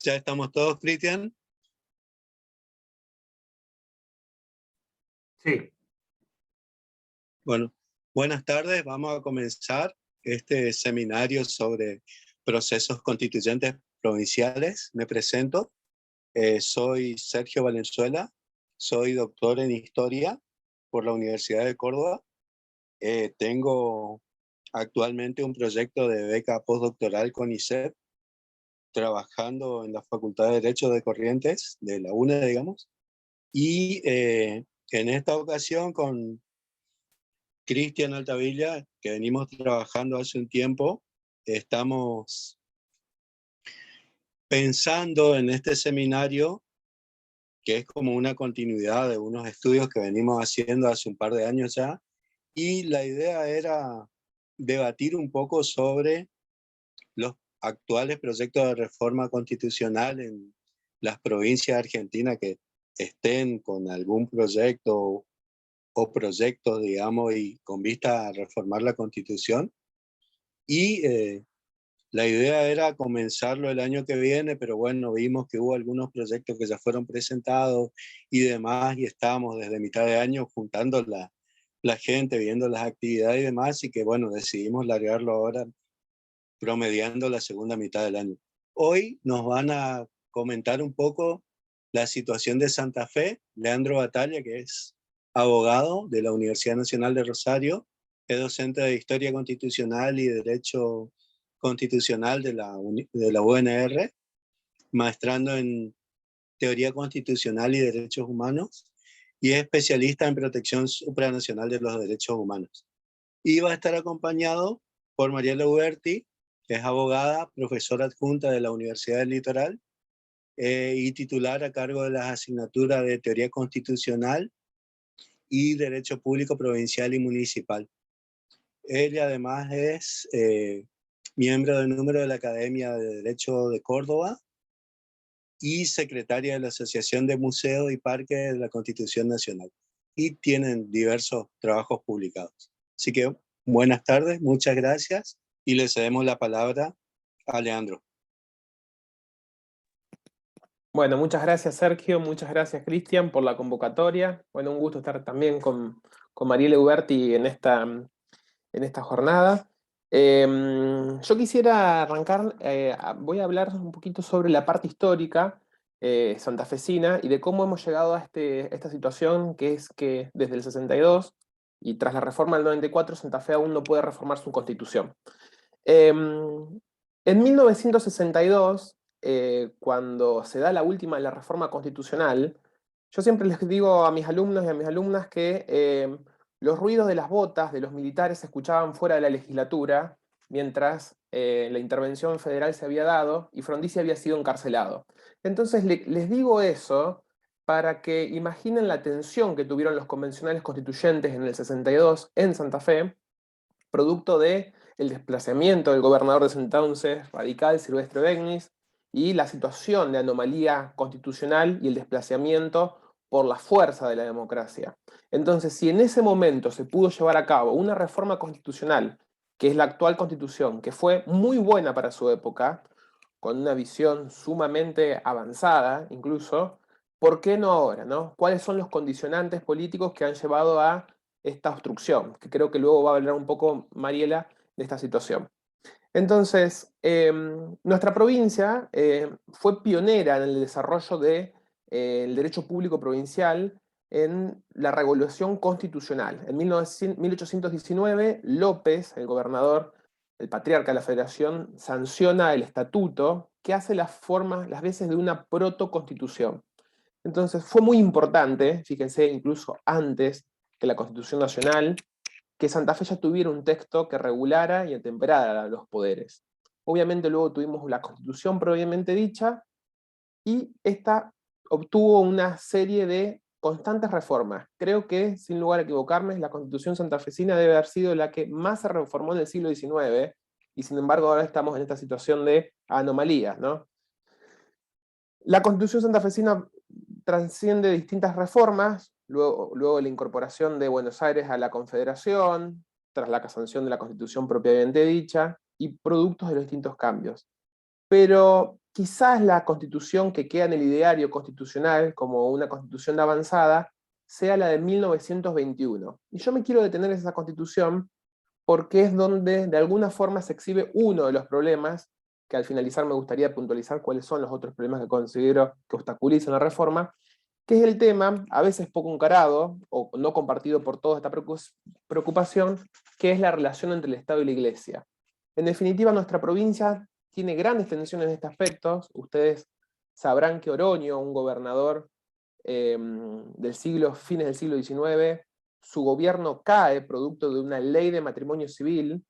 ¿Ya estamos todos, Cristian? Sí. Bueno, buenas tardes. Vamos a comenzar este seminario sobre procesos constituyentes provinciales. Me presento. Soy Sergio Valenzuela. Soy doctor en Historia por la Universidad de Córdoba. Tengo actualmente un proyecto de beca postdoctoral con ISEP, trabajando en la Facultad de Derecho de Corrientes, de la UNE, digamos. Y en esta ocasión con Cristian Altavilla, que venimos trabajando hace un tiempo, estamos pensando en este seminario, que es como una continuidad de unos estudios que venimos haciendo hace un par de años ya, y la idea era debatir un poco sobre los actuales proyectos de reforma constitucional en las provincias argentinas que estén con algún proyecto o proyectos, digamos, y con vista a reformar la Constitución. Y la idea era comenzarlo el año que viene, pero bueno, vimos que hubo algunos proyectos que ya fueron presentados y demás, y estábamos desde mitad de año juntando la gente, viendo las actividades y demás, y que bueno, decidimos largarlo ahora, promediando la segunda mitad del año. Hoy nos van a comentar un poco la situación de Santa Fe, Leandro Batalla, que es abogado de la Universidad Nacional de Rosario, es docente de Historia Constitucional y Derecho Constitucional de la UNR, maestrando en Teoría Constitucional y Derechos Humanos, y es especialista en protección supranacional de los derechos humanos. Y va a estar acompañado por Mariela Uberti, que es abogada, profesora adjunta de la Universidad del Litoral y titular a cargo de las asignaturas de Teoría Constitucional y Derecho Público Provincial y Municipal. Ella además es miembro del número de la Academia de Derecho de Córdoba y secretaria de la Asociación de Museos y Parques de la Constitución Nacional. Y tienen diversos trabajos publicados. Así que buenas tardes, muchas gracias y le cedemos la palabra a Leandro. Bueno, muchas gracias Sergio, muchas gracias Cristian por la convocatoria. Bueno, un gusto estar también con Mariela Uberti en esta jornada. Yo quisiera arrancar, voy a hablar un poquito sobre la parte histórica santafesina y de cómo hemos llegado a esta situación, que es que desde el 62 y tras la reforma del 94, Santa Fe aún no puede reformar su constitución. En 1962, cuando se da la última de la reforma constitucional, yo siempre les digo a mis alumnos y a mis alumnas que los ruidos de las botas de los militares se escuchaban fuera de la legislatura, mientras la intervención federal se había dado y Frondizi había sido encarcelado. Entonces les digo eso para que imaginen la tensión que tuvieron los convencionales constituyentes en el 62 en Santa Fe, producto del desplazamiento del gobernador de ese entonces, radical, Silvestre Begnis, y la situación de anomalía constitucional y el desplazamiento por la fuerza de la democracia. Entonces, si en ese momento se pudo llevar a cabo una reforma constitucional, que es la actual constitución, que fue muy buena para su época, con una visión sumamente avanzada incluso, ¿por qué no ahora, no? ¿Cuáles son los condicionantes políticos que han llevado a esta obstrucción? Que creo que luego va a hablar un poco Mariela de esta situación. Entonces, nuestra provincia fue pionera en el desarrollo del derecho público provincial en la regulación constitucional. En 1819, López, el gobernador, el patriarca de la Federación, sanciona el estatuto que hace las veces de una protoconstitución. Entonces fue muy importante, fíjense, incluso antes que la Constitución Nacional, que Santa Fe ya tuviera un texto que regulara y atemperara los poderes. Obviamente luego tuvimos la Constitución propiamente dicha, y esta obtuvo una serie de constantes reformas. Creo que, sin lugar a equivocarme, la Constitución santafesina debe haber sido la que más se reformó en el siglo XIX, y sin embargo ahora estamos en esta situación de anomalías, ¿no? La Constitución santafesina trasciende distintas reformas, luego la incorporación de Buenos Aires a la Confederación, tras la sanción de la Constitución propiamente dicha, y productos de los distintos cambios. Pero quizás la constitución que queda en el ideario constitucional como una constitución de avanzada sea la de 1921. Y yo me quiero detener en esa constitución porque es donde de alguna forma se exhibe uno de los problemas, que al finalizar me gustaría puntualizar cuáles son los otros problemas que considero que obstaculizan la reforma, que es el tema, a veces poco encarado, o no compartido por toda esta preocupación, que es la relación entre el Estado y la Iglesia. En definitiva, nuestra provincia tiene grandes tensiones en este aspecto. Ustedes sabrán que Oroño, un gobernador fines del siglo XIX, su gobierno cae producto de una ley de matrimonio civil.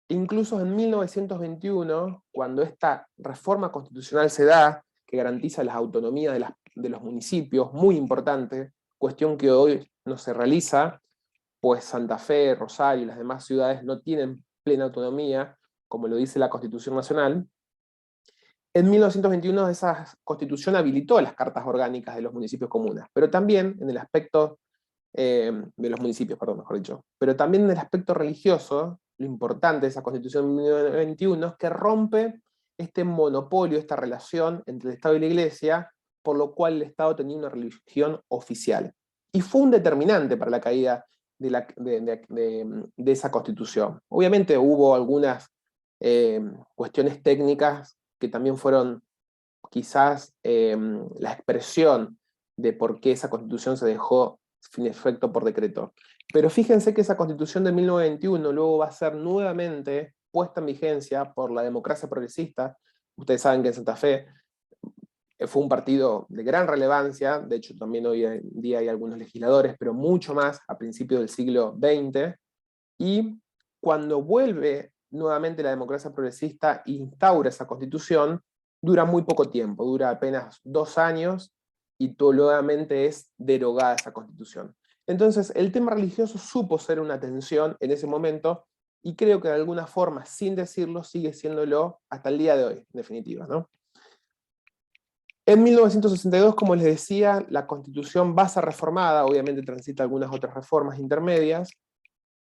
Incluso en 1921, cuando esta reforma constitucional se da, que garantiza las autonomías de los municipios, muy importante, cuestión que hoy no se realiza, pues Santa Fe, Rosario y las demás ciudades no tienen plena autonomía, como lo dice la Constitución Nacional. En 1921 esa constitución habilitó las cartas orgánicas de los municipios comunas, pero también en el aspecto de los municipios, perdón, mejor dicho, pero también en el aspecto religioso, lo importante de esa constitución de 1921 es que rompe este monopolio, esta relación entre el Estado y la Iglesia, por lo cual el Estado tenía una religión oficial. Y fue un determinante para la caída de esa constitución. Obviamente hubo algunas cuestiones técnicas que también fueron quizás la expresión de por qué esa constitución se dejó sin efecto por decreto. Pero fíjense que esa constitución de 1921 luego va a ser nuevamente puesta en vigencia por la democracia progresista. Ustedes saben que en Santa Fe fue un partido de gran relevancia, de hecho también hoy en día hay algunos legisladores, pero mucho más a principios del siglo XX, y cuando vuelve nuevamente la democracia progresista e instaura esa constitución, dura muy poco tiempo, dura apenas 2 años, y nuevamente es derogada esa constitución. Entonces, el tema religioso supo ser una tensión en ese momento, y creo que de alguna forma, sin decirlo, sigue siéndolo hasta el día de hoy, en definitiva, ¿no? En 1962, como les decía, la Constitución va a ser reformada, obviamente transita algunas otras reformas intermedias,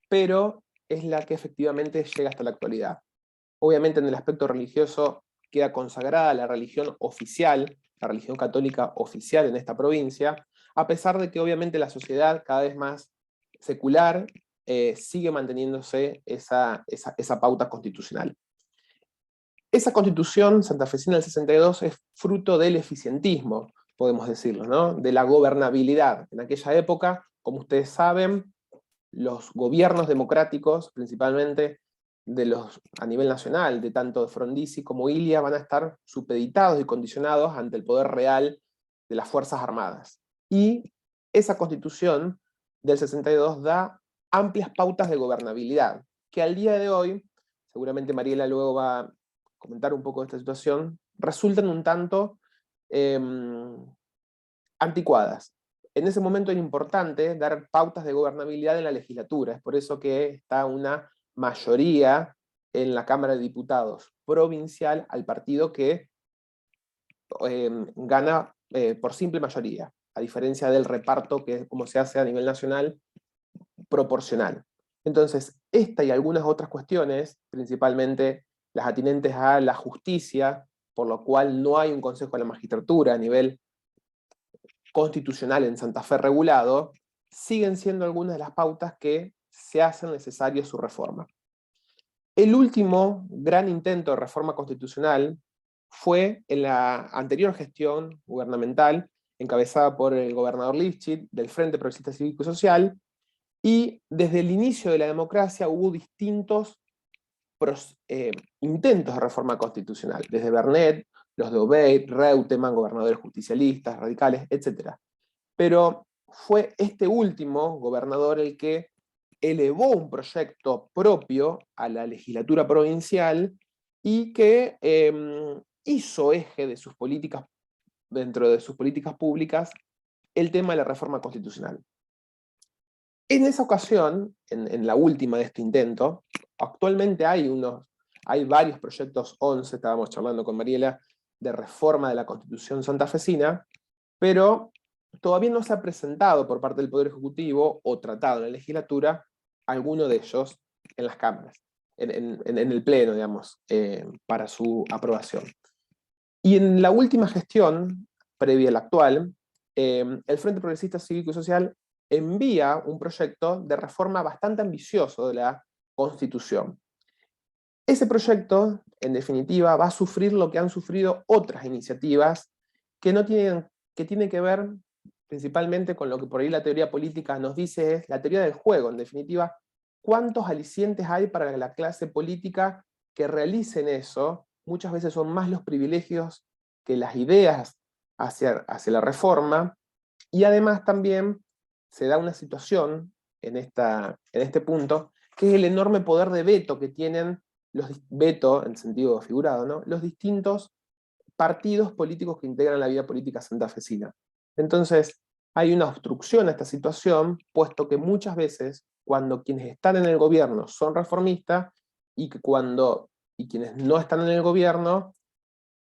pero es la que efectivamente llega hasta la actualidad. Obviamente en el aspecto religioso queda consagrada la religión oficial, la religión católica oficial en esta provincia, a pesar de que obviamente la sociedad cada vez más secular sigue manteniéndose esa pauta constitucional. Esa constitución santafesina del 62 es fruto del eficientismo, podemos decirlo, ¿no? De la gobernabilidad. En aquella época, como ustedes saben, los gobiernos democráticos, principalmente a nivel nacional, de tanto de Frondizi como Ilia, van a estar supeditados y condicionados ante el poder real de las Fuerzas Armadas. Y esa constitución del 62 da amplias pautas de gobernabilidad, que al día de hoy, seguramente Mariela luego va a comentar un poco de esta situación, resultan un tanto anticuadas. En ese momento era importante dar pautas de gobernabilidad en la legislatura, es por eso que está una mayoría en la Cámara de Diputados provincial al partido que gana por simple mayoría, a diferencia del reparto que es como se hace a nivel nacional, proporcional. Entonces, esta y algunas otras cuestiones, principalmente las atinentes a la justicia, por lo cual no hay un Consejo de la Magistratura a nivel constitucional en Santa Fe regulado, siguen siendo algunas de las pautas que se hacen necesaria su reforma. El último gran intento de reforma constitucional fue en la anterior gestión gubernamental, encabezada por el gobernador Lifchit, del Frente Progresista Cívico y Social, y desde el inicio de la democracia hubo distintos intentos de reforma constitucional, desde Bernet, los de Obeid, Reutemann, gobernadores justicialistas, radicales, etc. Pero fue este último gobernador el que elevó un proyecto propio a la legislatura provincial y que hizo eje de sus políticas, dentro de sus políticas públicas, el tema de la reforma constitucional. En esa ocasión, en la última de este intento, actualmente hay varios proyectos 11, estábamos charlando con Mariela, de reforma de la Constitución santafesina, pero todavía no se ha presentado por parte del Poder Ejecutivo o tratado en la legislatura alguno de ellos en las cámaras, en el pleno, digamos, para su aprobación. Y en la última gestión, previa a la actual, el Frente Progresista Cívico y Social envía un proyecto de reforma bastante ambicioso de la Constitución. Ese proyecto, en definitiva, va a sufrir lo que han sufrido otras iniciativas que tienen que ver principalmente con lo que por ahí la teoría política nos dice, es la teoría del juego, en definitiva, cuántos alicientes hay para la clase política que realicen eso. Muchas veces son más los privilegios que las ideas hacia la reforma, y además también se da una situación en este punto, que es el enorme poder de veto que tienen veto en sentido figurado, ¿no? Los distintos partidos políticos que integran la vida política santafesina. Entonces, hay una obstrucción a esta situación, puesto que muchas veces, cuando quienes están en el gobierno son reformistas, y quienes no están en el gobierno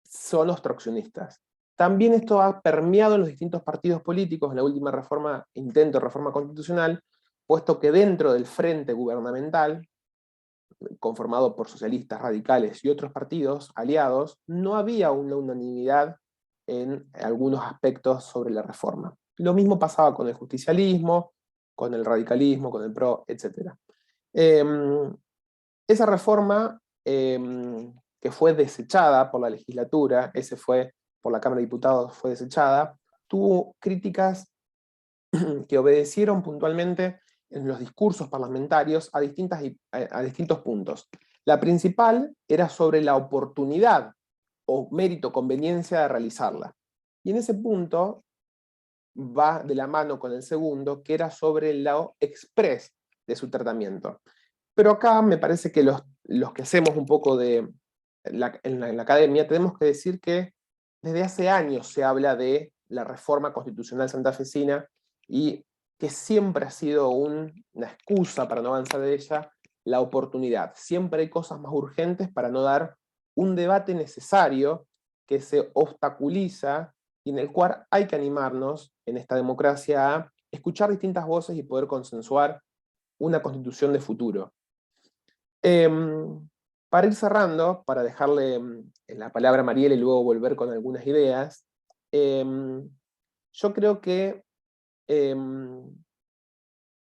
son obstruccionistas. También esto ha permeado en los distintos partidos políticos en la última intento de reforma constitucional, puesto que dentro del frente gubernamental, conformado por socialistas, radicales y otros partidos aliados, no había una unanimidad en algunos aspectos sobre la reforma. Lo mismo pasaba con el justicialismo, con el radicalismo, con el PRO, etc. Esa reforma, que fue desechada por la legislatura, por la Cámara de Diputados fue desechada, tuvo críticas que obedecieron puntualmente en los discursos parlamentarios a distintos puntos. La principal era sobre la oportunidad o mérito, conveniencia de realizarla. Y en ese punto va de la mano con el segundo, que era sobre lo express de su tratamiento. Pero acá me parece que los que hacemos un poco en la academia, tenemos que decir que desde hace años se habla de la reforma constitucional santafesina, y que siempre ha sido una excusa para no avanzar de ella, la oportunidad. Siempre hay cosas más urgentes para no dar un debate necesario que se obstaculiza, y en el cual hay que animarnos en esta democracia a escuchar distintas voces y poder consensuar una constitución de futuro. Para ir cerrando, para dejarle la palabra a Mariela y luego volver con algunas ideas, yo creo que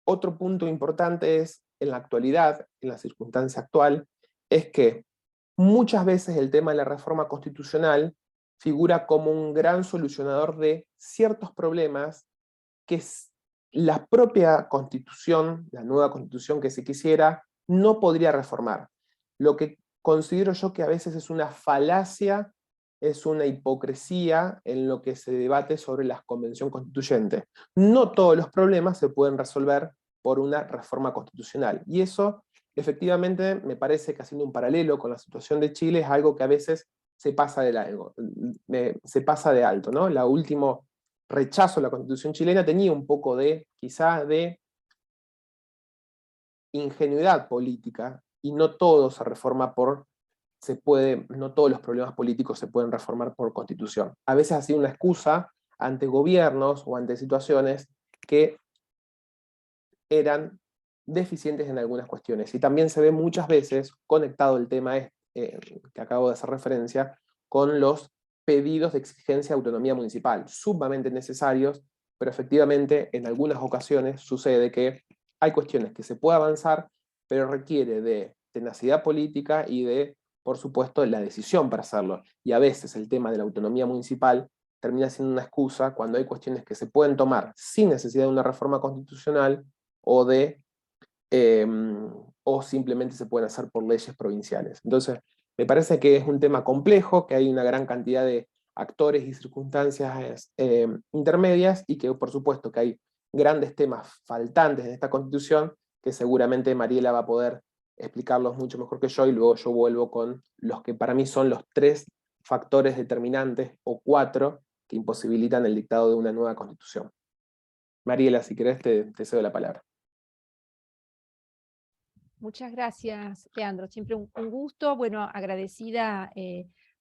otro punto importante es, en la actualidad, en la circunstancia actual, es que muchas veces el tema de la reforma constitucional figura como un gran solucionador de ciertos problemas que la propia constitución, la nueva constitución que se quisiera, no podría reformar. Lo que considero yo que a veces es una falacia, es una hipocresía en lo que se debate sobre la convención constituyente. No todos los problemas se pueden resolver por una reforma constitucional. Y eso, efectivamente, me parece que, haciendo un paralelo con la situación de Chile, es algo que a veces se pasa de alto, ¿no? La última rechazo a la Constitución chilena tenía un poco quizá de ingenuidad política, y no todo se reforma no todos los problemas políticos se pueden reformar por Constitución. A veces ha sido una excusa ante gobiernos o ante situaciones que eran deficientes en algunas cuestiones. Y también se ve muchas veces conectado el tema que acabo de hacer referencia con los pedidos de exigencia de autonomía municipal, sumamente necesarios, pero efectivamente en algunas ocasiones sucede que hay cuestiones que se puede avanzar, pero requiere de tenacidad política y por supuesto, la decisión para hacerlo. Y a veces el tema de la autonomía municipal termina siendo una excusa cuando hay cuestiones que se pueden tomar sin necesidad de una reforma constitucional, o o simplemente se pueden hacer por leyes provinciales. Entonces, me parece que es un tema complejo, que hay una gran cantidad de actores y circunstancias intermedias, y que por supuesto que hay grandes temas faltantes en esta Constitución, que seguramente Mariela va a poder explicarlos mucho mejor que yo, y luego yo vuelvo con los que para mí son los 3 factores determinantes, o 4, que imposibilitan el dictado de una nueva Constitución. Mariela, si querés te cedo la palabra. Muchas gracias, Leandro. Siempre un gusto. Bueno, agradecida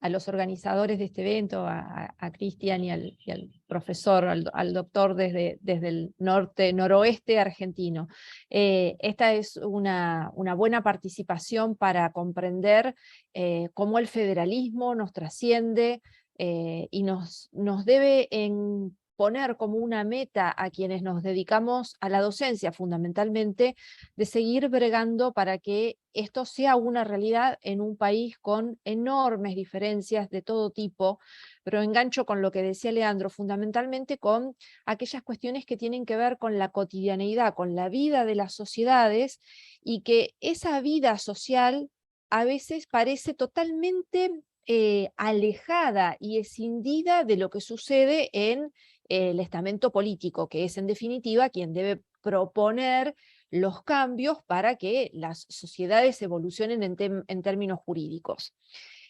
a los organizadores de este evento, a Cristian y al profesor, al doctor desde el noroeste argentino. Esta es una buena participación para comprender cómo el federalismo nos trasciende, y nos debe poner como una meta a quienes nos dedicamos a la docencia fundamentalmente, de seguir bregando para que esto sea una realidad en un país con enormes diferencias de todo tipo, pero engancho con lo que decía Leandro, fundamentalmente con aquellas cuestiones que tienen que ver con la cotidianeidad, con la vida de las sociedades, y que esa vida social a veces parece totalmente alejada y escindida de lo que sucede en el estamento político, que es en definitiva quien debe proponer los cambios para que las sociedades evolucionen en términos jurídicos.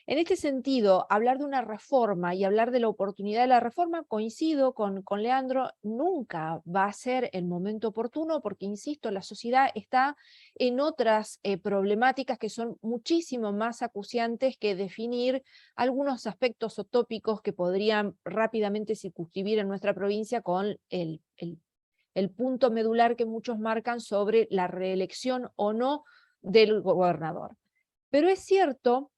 En este sentido, hablar de una reforma y hablar de la oportunidad de la reforma, coincido con Leandro, nunca va a ser el momento oportuno porque, insisto, la sociedad está en otras problemáticas que son muchísimo más acuciantes que definir algunos aspectos o tópicos que podrían rápidamente circunscribir en nuestra provincia con el punto medular que muchos marcan sobre la reelección o no del gobernador. Pero es cierto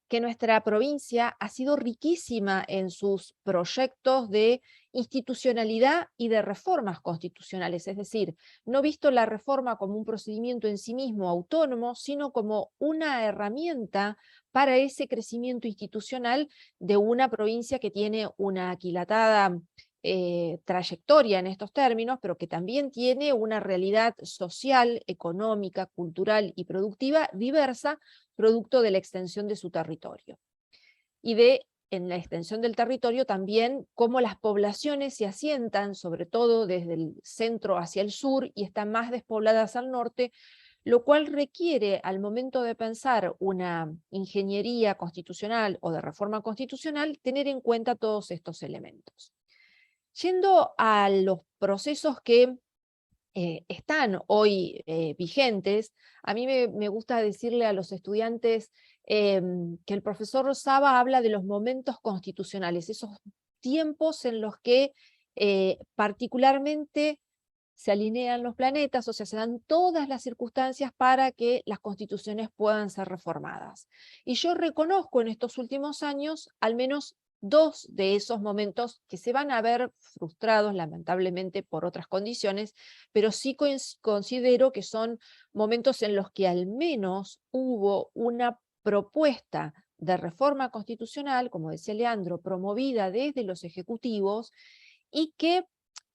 que nuestra provincia ha sido riquísima en sus proyectos de institucionalidad y de reformas constitucionales, es decir, no visto la reforma como un procedimiento en sí mismo autónomo, sino como una herramienta para ese crecimiento institucional de una provincia que tiene una aquilatada trayectoria en estos términos, pero que también tiene una realidad social, económica, cultural y productiva diversa, producto de la extensión de su territorio. Y en la extensión del territorio también cómo las poblaciones se asientan, sobre todo desde el centro hacia el sur, y están más despobladas al norte, lo cual requiere, al momento de pensar una ingeniería constitucional o de reforma constitucional, tener en cuenta todos estos elementos. Yendo a los procesos que están hoy vigentes, a mí me gusta decirle a los estudiantes que el profesor Saba habla de los momentos constitucionales, esos tiempos en los que particularmente se alinean los planetas, o sea, se dan todas las circunstancias para que las constituciones puedan ser reformadas. Y yo reconozco en estos últimos años al menos dos de esos momentos que se van a ver frustrados lamentablemente por otras condiciones, pero sí considero que son momentos en los que al menos hubo una propuesta de reforma constitucional, como decía Leandro, promovida desde los ejecutivos, y que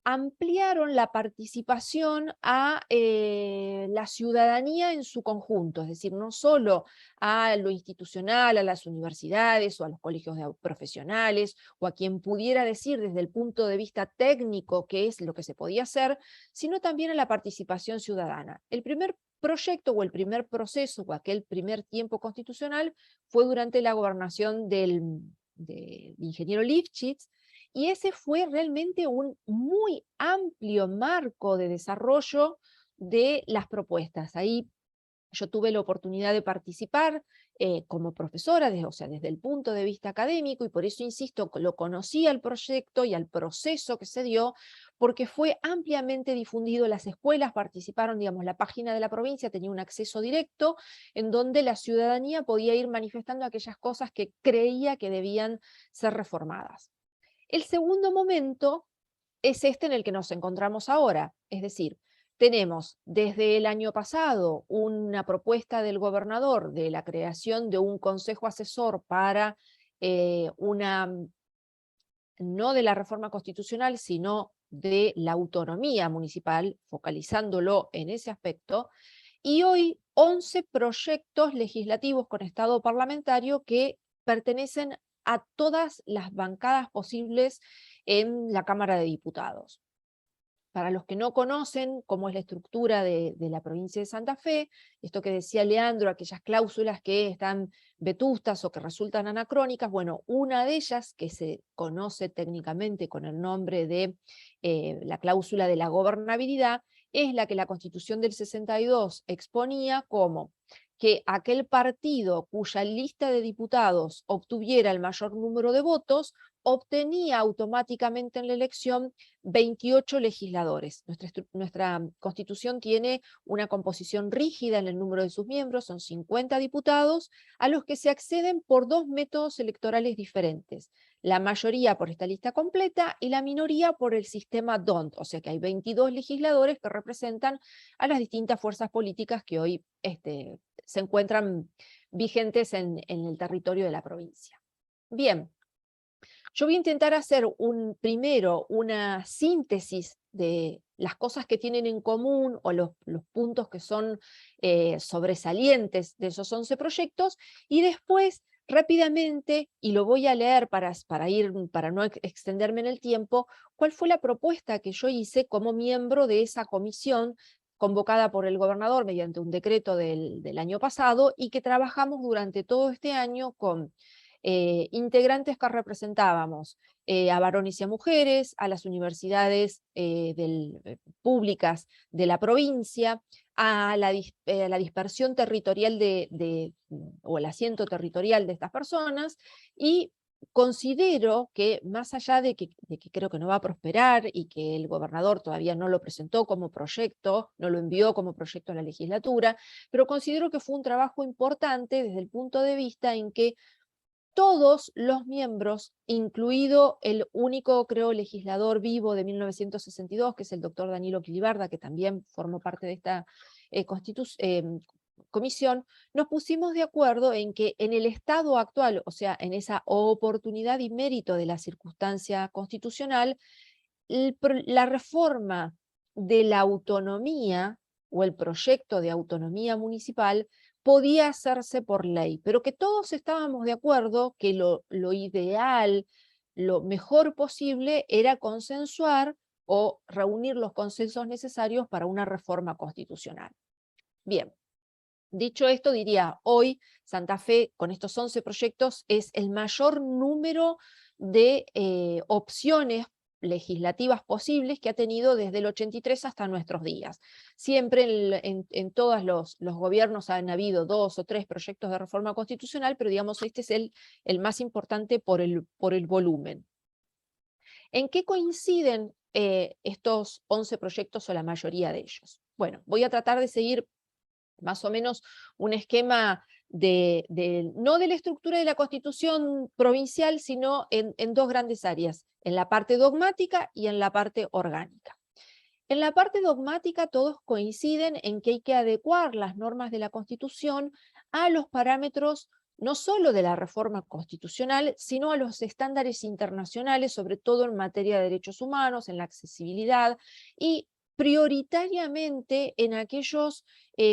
ampliaron la participación a la ciudadanía en su conjunto, es decir, no solo a lo institucional, a las universidades o a los colegios profesionales, o a quien pudiera decir desde el punto de vista técnico qué es lo que se podía hacer, sino también a la participación ciudadana. El primer proyecto o el primer proceso o aquel primer tiempo constitucional fue durante la gobernación del ingeniero Lifchitz, y ese fue realmente un muy amplio marco de desarrollo de las propuestas. Ahí yo tuve la oportunidad de participar como profesora, o sea, desde el punto de vista académico, y por eso, insisto, lo conocí al proyecto y al proceso que se dio, porque fue ampliamente difundido, las escuelas participaron, digamos, la página de la provincia tenía un acceso directo en donde la ciudadanía podía ir manifestando aquellas cosas que creía que debían ser reformadas. El segundo momento es este en el que nos encontramos ahora, es decir, tenemos desde el año pasado una propuesta del gobernador de la creación de un consejo asesor para no de la reforma constitucional, sino de la autonomía municipal, focalizándolo en ese aspecto, y hoy 11 proyectos legislativos con estado parlamentario que pertenecen a todas las bancadas posibles en la Cámara de Diputados. Para los que no conocen cómo es la estructura de la provincia de Santa Fe, esto que decía Leandro, aquellas cláusulas que están vetustas o que resultan anacrónicas, bueno, una de ellas, que se conoce técnicamente con el nombre de la cláusula de la gobernabilidad, es la que la Constitución del 62 exponía como que aquel partido cuya lista de diputados obtuviera el mayor número de votos obtenía automáticamente en la elección 28 legisladores. Nuestra Constitución tiene una composición rígida en el número de sus miembros, son 50 diputados, a los que se acceden por 2 métodos electorales diferentes. La mayoría por esta lista completa y la minoría por el sistema DONT, o sea que hay 22 legisladores que representan a las distintas fuerzas políticas que hoy se encuentran vigentes en el territorio de la provincia. Bien. Yo voy a intentar hacer primero una síntesis de las cosas que tienen en común o los puntos que son sobresalientes de esos 11 proyectos, y después rápidamente, y lo voy a leer para no extenderme en el tiempo, cuál fue la propuesta que yo hice como miembro de esa comisión convocada por el gobernador mediante un decreto del año pasado, y que trabajamos durante todo este año con integrantes que representábamos a varones y a mujeres, a las universidades públicas de la provincia, a la dispersión territorial o el asiento territorial de estas personas, y considero que más allá de que creo que no va a prosperar y que el gobernador todavía no lo presentó como proyecto, no lo envió como proyecto a la legislatura, pero considero que fue un trabajo importante desde el punto de vista en que todos los miembros, incluido el único, creo, legislador vivo de 1962, que es el doctor Danilo Quilibarda, que también formó parte de esta comisión, nos pusimos de acuerdo en que en el estado actual, o sea, en esa oportunidad y mérito de la circunstancia constitucional, la reforma de la autonomía o el proyecto de autonomía municipal podía hacerse por ley, pero que todos estábamos de acuerdo que lo ideal, lo mejor posible era consensuar o reunir los consensos necesarios para una reforma constitucional. Bien, dicho esto, diría, hoy Santa Fe, con estos 11 proyectos, es el mayor número de opciones legislativas posibles que ha tenido desde el 83 hasta nuestros días. Siempre en todos los gobiernos han habido 2 o 3 proyectos de reforma constitucional, pero digamos este es el más importante por el volumen. ¿En qué coinciden estos 11 proyectos o la mayoría de ellos? Bueno, voy a tratar de seguir más o menos un esquema no de la estructura de la Constitución provincial, sino en 2 grandes áreas, en la parte dogmática y en la parte orgánica. En la parte dogmática todos coinciden en que hay que adecuar las normas de la Constitución a los parámetros no solo de la reforma constitucional, sino a los estándares internacionales, sobre todo en materia de derechos humanos, en la accesibilidad, y prioritariamente en aquellos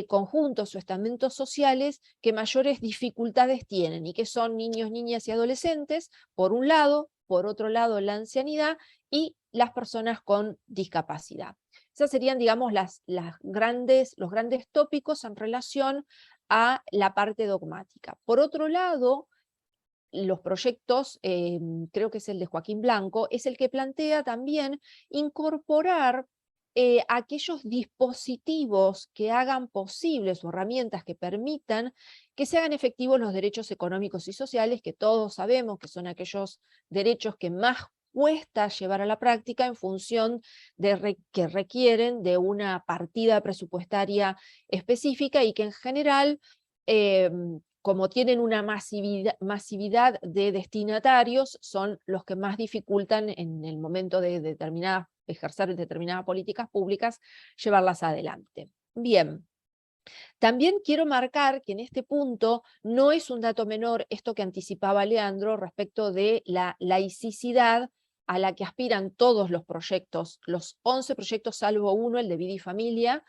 conjuntos o estamentos sociales que mayores dificultades tienen, y que son niños, niñas y adolescentes, por un lado, por otro lado la ancianidad y las personas con discapacidad. Esas serían, digamos, los grandes tópicos en relación a la parte dogmática. Por otro lado, los proyectos, creo que es el de Joaquín Blanco, es el que plantea también incorporar aquellos dispositivos que hagan posibles o herramientas que permitan que se hagan efectivos los derechos económicos y sociales, que todos sabemos que son aquellos derechos que más cuesta llevar a la práctica en función de que requieren de una partida presupuestaria específica, y que en general, como tienen una masividad de destinatarios, son los que más dificultan en el momento de ejercer determinadas políticas públicas, llevarlas adelante. Bien. También quiero marcar que en este punto no es un dato menor esto que anticipaba Leandro respecto de la laicidad a la que aspiran todos los proyectos, los 11 proyectos salvo uno, el de Vida y Familia,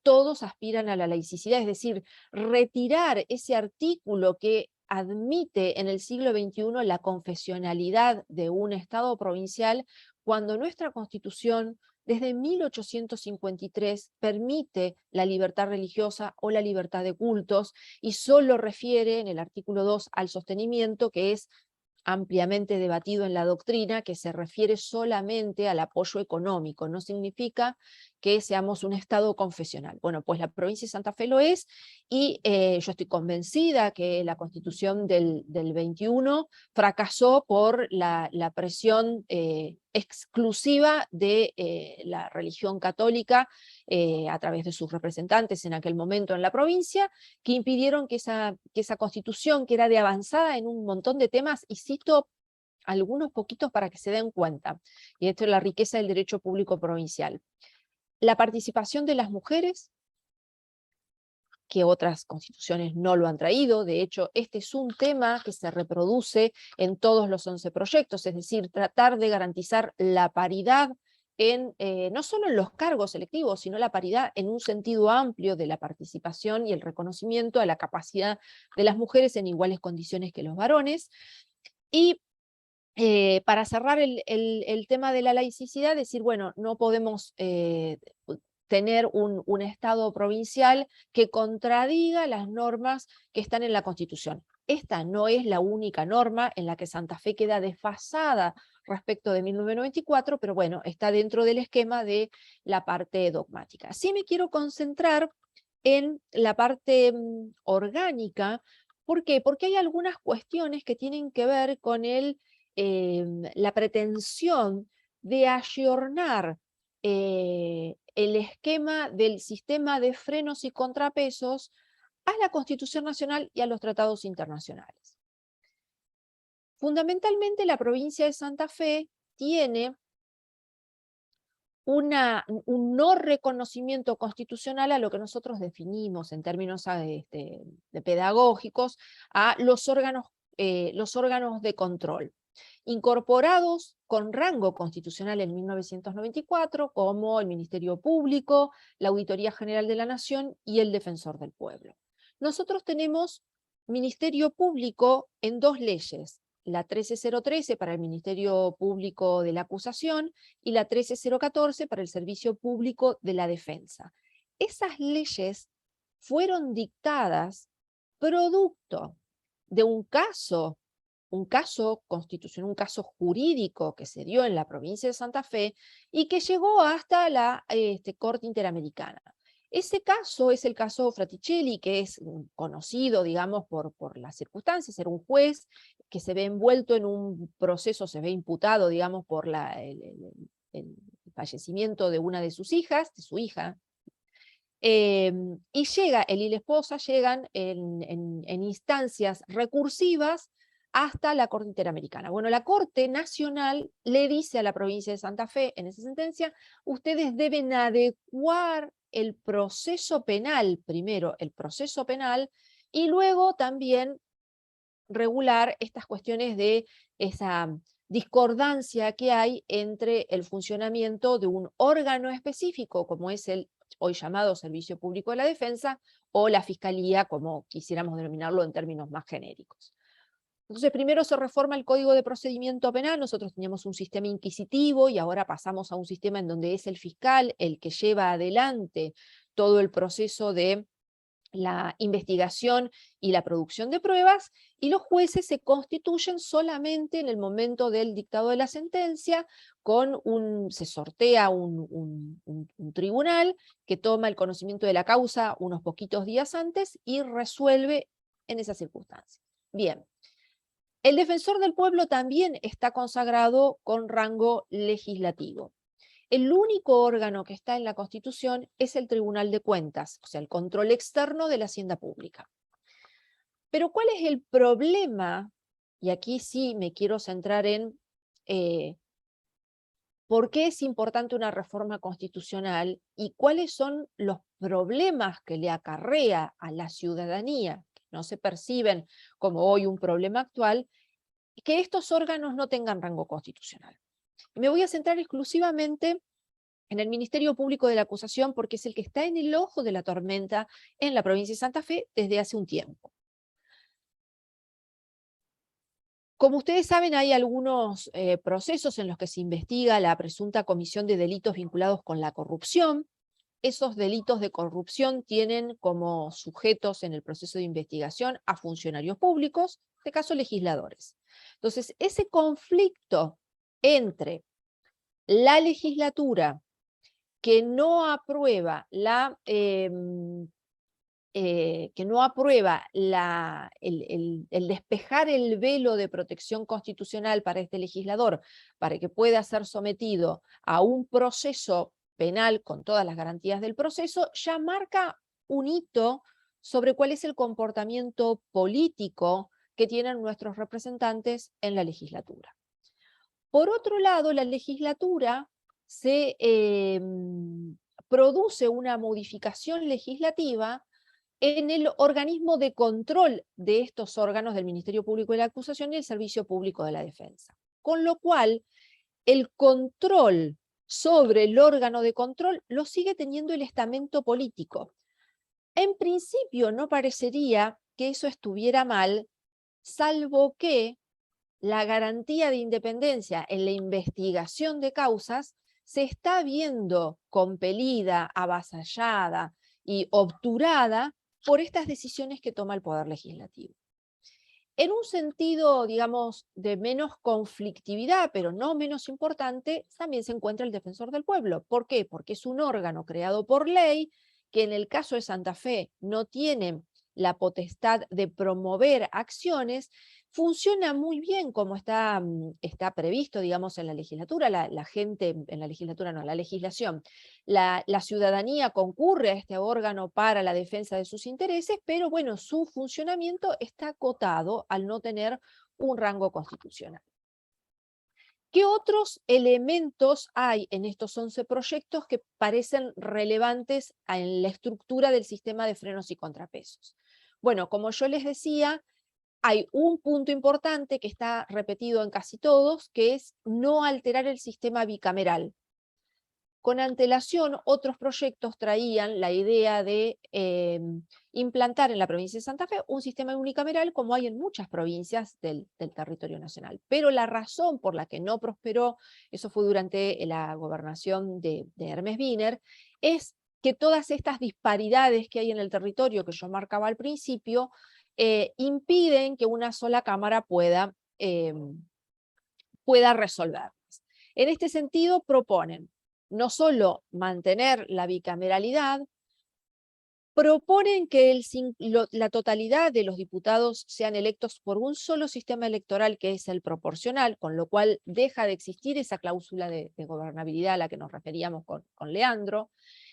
todos aspiran a la laicidad, es decir, retirar ese artículo que admite en el siglo XXI la confesionalidad de un Estado provincial, cuando nuestra Constitución desde 1853 permite la libertad religiosa o la libertad de cultos, y solo refiere en el artículo 2 al sostenimiento, que es ampliamente debatido en la doctrina, que se refiere solamente al apoyo económico. No significa que seamos un Estado confesional. Bueno, pues la provincia de Santa Fe lo es, y yo estoy convencida que la Constitución del 21 fracasó por la presión exclusiva de la religión católica a través de sus representantes en aquel momento en la provincia, que impidieron que esa Constitución, que era de avanzada en un montón de temas, y cito algunos poquitos para que se den cuenta, y esto es la riqueza del derecho público provincial. La participación de las mujeres, que otras constituciones no lo han traído. De hecho, este es un tema que se reproduce en todos los 11 proyectos, es decir, tratar de garantizar la paridad no solo en los cargos electivos, sino la paridad en un sentido amplio de la participación y el reconocimiento a la capacidad de las mujeres en iguales condiciones que los varones. Y para cerrar el tema de la laicidad, decir, bueno, no podemos tener un Estado provincial que contradiga las normas que están en la Constitución. Esta no es la única norma en la que Santa Fe queda desfasada respecto de 1994, pero bueno, está dentro del esquema de la parte dogmática. Sí me quiero concentrar en la parte orgánica. ¿Por qué? Porque hay algunas cuestiones que tienen que ver con la pretensión de ayornar el esquema del sistema de frenos y contrapesos a la Constitución Nacional y a los tratados internacionales. Fundamentalmente, la provincia de Santa Fe tiene un no reconocimiento constitucional a lo que nosotros definimos en términos de pedagógicos a los órganos de control, incorporados con rango constitucional en 1994, como el Ministerio Público, la Auditoría General de la Nación y el Defensor del Pueblo. Nosotros tenemos Ministerio Público en 2 leyes, la 13013 para el Ministerio Público de la Acusación y la 13014 para el Servicio Público de la Defensa. Esas leyes fueron dictadas producto de un caso constitucional, un caso jurídico que se dio en la provincia de Santa Fe y que llegó hasta la Corte Interamericana. Ese caso es el caso Fraticelli, que es conocido, digamos, por las circunstancias. Era un juez que se ve envuelto en un proceso, se ve imputado, digamos, por el fallecimiento de una de sus hijas, de su hija. Y él y la esposa llegan en instancias recursivas hasta la Corte Interamericana. Bueno, la Corte Nacional le dice a la provincia de Santa Fe, en esa sentencia, ustedes deben adecuar el proceso penal, primero el proceso penal, y luego también regular estas cuestiones de esa discordancia que hay entre el funcionamiento de un órgano específico, como es el hoy llamado Servicio Público de la Defensa, o la Fiscalía, como quisiéramos denominarlo en términos más genéricos. Entonces, primero se reforma el Código de Procedimiento Penal. Nosotros teníamos un sistema inquisitivo y ahora pasamos a un sistema en donde es el fiscal el que lleva adelante todo el proceso de la investigación y la producción de pruebas, y los jueces se constituyen solamente en el momento del dictado de la sentencia, se sortea un tribunal que toma el conocimiento de la causa unos poquitos días antes y resuelve en esas circunstancias. Bien. El Defensor del Pueblo también está consagrado con rango legislativo. El único órgano que está en la Constitución es el Tribunal de Cuentas, o sea, el control externo de la hacienda pública. Pero ¿cuál es el problema? Y aquí sí me quiero centrar en por qué es importante una reforma constitucional y cuáles son los problemas que le acarrea a la ciudadanía, que no se perciben como hoy un problema actual, que estos órganos no tengan rango constitucional. Me voy a centrar exclusivamente en el Ministerio Público de la Acusación porque es el que está en el ojo de la tormenta en la provincia de Santa Fe desde hace un tiempo. Como ustedes saben, hay algunos procesos en los que se investiga la presunta comisión de delitos vinculados con la corrupción. Esos delitos de corrupción tienen como sujetos en el proceso de investigación a funcionarios públicos, en este caso legisladores. Entonces, ese conflicto entre la legislatura que no aprueba el despejar el velo de protección constitucional para este legislador, para que pueda ser sometido a un proceso penal con todas las garantías del proceso, ya marca un hito sobre cuál es el comportamiento político que tienen nuestros representantes en la legislatura. Por otro lado, la legislatura produce una modificación legislativa en el organismo de control de estos órganos del Ministerio Público de la Acusación y el Servicio Público de la Defensa. Con lo cual, el control sobre el órgano de control lo sigue teniendo el estamento político. En principio no parecería que eso estuviera mal, salvo que la garantía de independencia en la investigación de causas se está viendo compelida, avasallada y obturada por estas decisiones que toma el Poder Legislativo. En un sentido, digamos, de menos conflictividad, pero no menos importante, también se encuentra el Defensor del Pueblo. ¿Por qué? Porque es un órgano creado por ley que en el caso de Santa Fe no tiene la potestad de promover acciones, funciona muy bien como está previsto, digamos, en la legislatura. La gente, en la legislatura no, la legislación. La ciudadanía concurre a este órgano para la defensa de sus intereses, pero bueno, su funcionamiento está acotado al no tener un rango constitucional. ¿Qué otros elementos hay en estos 11 proyectos que parecen relevantes en la estructura del sistema de frenos y contrapesos? Bueno, como yo les decía, hay un punto importante que está repetido en casi todos, que es no alterar el sistema bicameral. Con antelación, otros proyectos traían la idea de implantar en la provincia de Santa Fe un sistema unicameral como hay en muchas provincias del territorio nacional. Pero la razón por la que no prosperó, eso fue durante la gobernación de Hermes Wiener, es que todas estas disparidades que hay en el territorio que yo marcaba al principio impiden que una sola cámara pueda resolverlas. En este sentido proponen no solo mantener la bicameralidad, proponen que la totalidad de los diputados sean electos por un solo sistema electoral que es el proporcional, con lo cual deja de existir esa cláusula de gobernabilidad a la que nos referíamos con Leandro.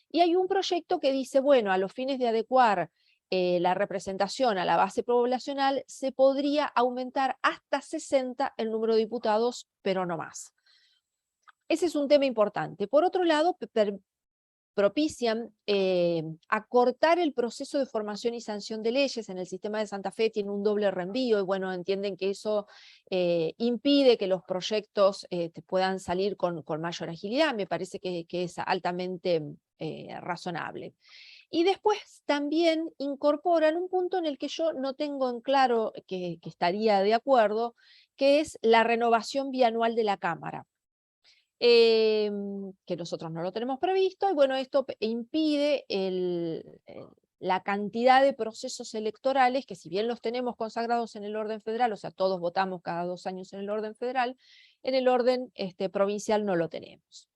Y hay un proyecto que dice, bueno, a los fines de adecuar la representación a la base poblacional, se podría aumentar hasta 60 el número de diputados, pero no más. Ese es un tema importante. Por otro lado, propician acortar el proceso de formación y sanción de leyes. En el sistema de Santa Fe tiene un doble reenvío y bueno, entienden que eso impide que los proyectos puedan salir con mayor agilidad. Me parece que es altamente razonable. Y después también incorporan un punto en el que yo no tengo en claro que estaría de acuerdo, que es la renovación bianual de la Cámara. Que nosotros no lo tenemos previsto, y bueno, esto impide la cantidad de procesos electorales que si bien los tenemos consagrados en el orden federal, o sea, todos votamos cada 2 años en el orden federal, en el orden provincial no lo tenemos.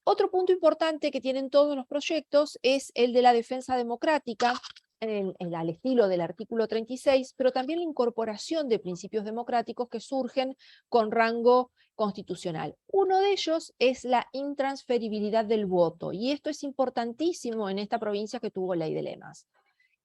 Otro punto importante que tienen todos los proyectos es el de la defensa democrática, al estilo del artículo 36, pero también la incorporación de principios democráticos que surgen con rango constitucional. Uno de ellos es la intransferibilidad del voto, y esto es importantísimo en esta provincia que tuvo ley de lemas.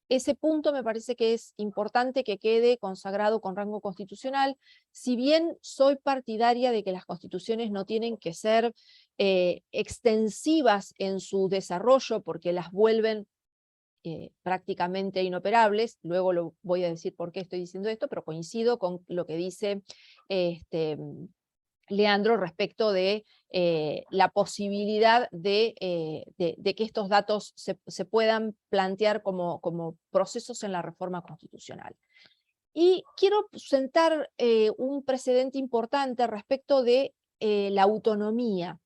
Ese punto me parece que es importante que quede consagrado con rango constitucional, si bien soy partidaria de que las constituciones no tienen que ser extensivas en su desarrollo porque las vuelven prácticamente inoperables. Luego lo voy a decir por qué estoy diciendo esto, pero coincido con lo que dice Leandro respecto de la posibilidad de que estos datos se puedan plantear como procesos en la reforma constitucional. Y quiero sentar un precedente importante respecto de la autonomía.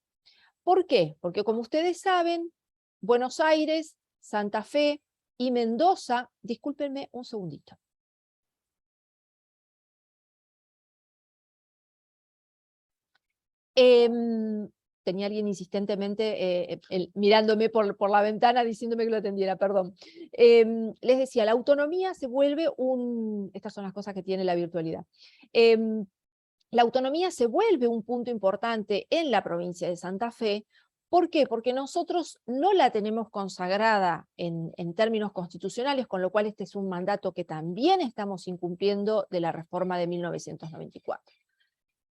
¿Por qué? Porque como ustedes saben, Buenos Aires, Santa Fe y Mendoza, discúlpenme un segundito. tenía alguien insistentemente mirándome por la ventana diciéndome que lo atendiera, perdón. Les decía, la autonomía se vuelve estas son las cosas que tiene la virtualidad. La autonomía se vuelve un punto importante en la provincia de Santa Fe. ¿Por qué? Porque nosotros no la tenemos consagrada en términos constitucionales, con lo cual este es un mandato que también estamos incumpliendo de la reforma de 1994.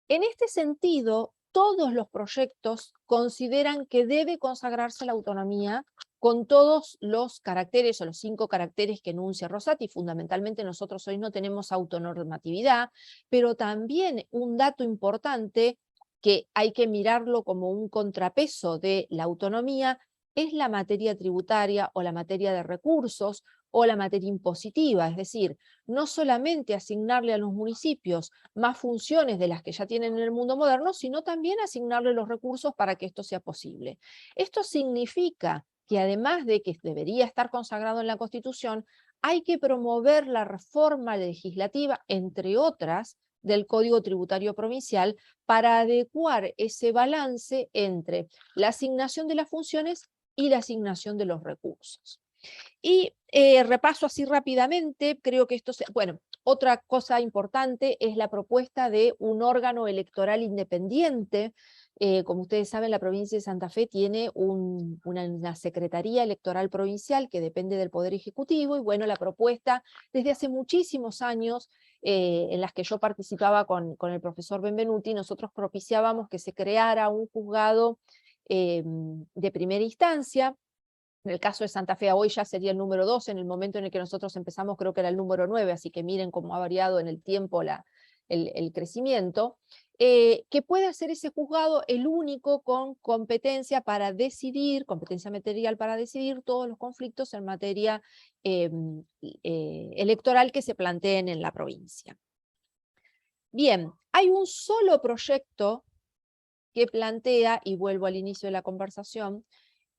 En este sentido, todos los proyectos consideran que debe consagrarse la autonomía con todos los caracteres o los 5 caracteres que enuncia Rosati. Fundamentalmente nosotros hoy no tenemos autonormatividad, pero también un dato importante que hay que mirarlo como un contrapeso de la autonomía es la materia tributaria o la materia de recursos o la materia impositiva, es decir, no solamente asignarle a los municipios más funciones de las que ya tienen en el mundo moderno, sino también asignarle los recursos para que esto sea posible. Esto significa que además de que debería estar consagrado en la Constitución, hay que promover la reforma legislativa, entre otras, del Código Tributario Provincial para adecuar ese balance entre la asignación de las funciones y la asignación de los recursos. Y repaso así rápidamente, creo que esto, bueno, otra cosa importante es la propuesta de un órgano electoral independiente. Como ustedes saben, la provincia de Santa Fe tiene una Secretaría Electoral Provincial que depende del Poder Ejecutivo, y bueno, la propuesta desde hace muchísimos años, en las que yo participaba con el profesor Benvenuti, nosotros propiciábamos que se creara un juzgado de primera instancia. En el caso de Santa Fe hoy ya sería el número 2, en el momento en el que nosotros empezamos creo que era el número 9, así que miren cómo ha variado en el tiempo el crecimiento, que puede ser ese juzgado el único con competencia para decidir, competencia material para decidir todos los conflictos en materia electoral que se planteen en la provincia. Bien, hay un solo proyecto que plantea, y vuelvo al inicio de la conversación,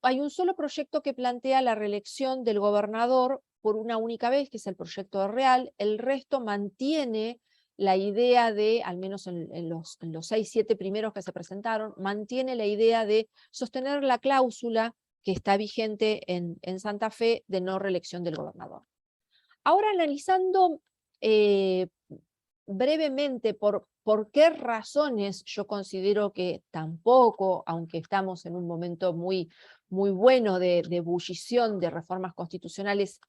hay un solo proyecto que plantea la reelección del gobernador por una única vez, que es el proyecto de Real. El resto mantiene la idea de, al menos en los 6-7 primeros que se presentaron, mantiene la idea de sostener la cláusula que está vigente en Santa Fe de no reelección del gobernador. Ahora analizando brevemente por qué razones yo considero que tampoco, aunque estamos en un momento muy bueno de ebullición de reformas constitucionales,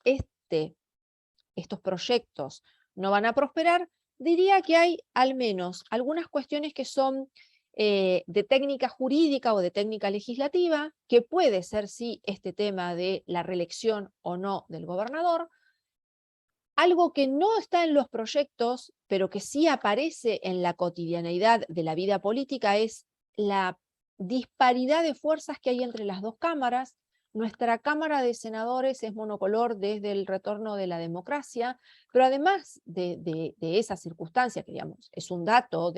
estos proyectos no van a prosperar, diría que hay al menos algunas cuestiones que son de técnica jurídica o de técnica legislativa, que puede ser sí este tema de la reelección o no del gobernador. Algo que no está en los proyectos, pero que sí aparece en la cotidianeidad de la vida política, es la disparidad de fuerzas que hay entre las dos cámaras. Nuestra Cámara de Senadores es monocolor desde el retorno de la democracia, pero además de esa circunstancia, que digamos, es un dato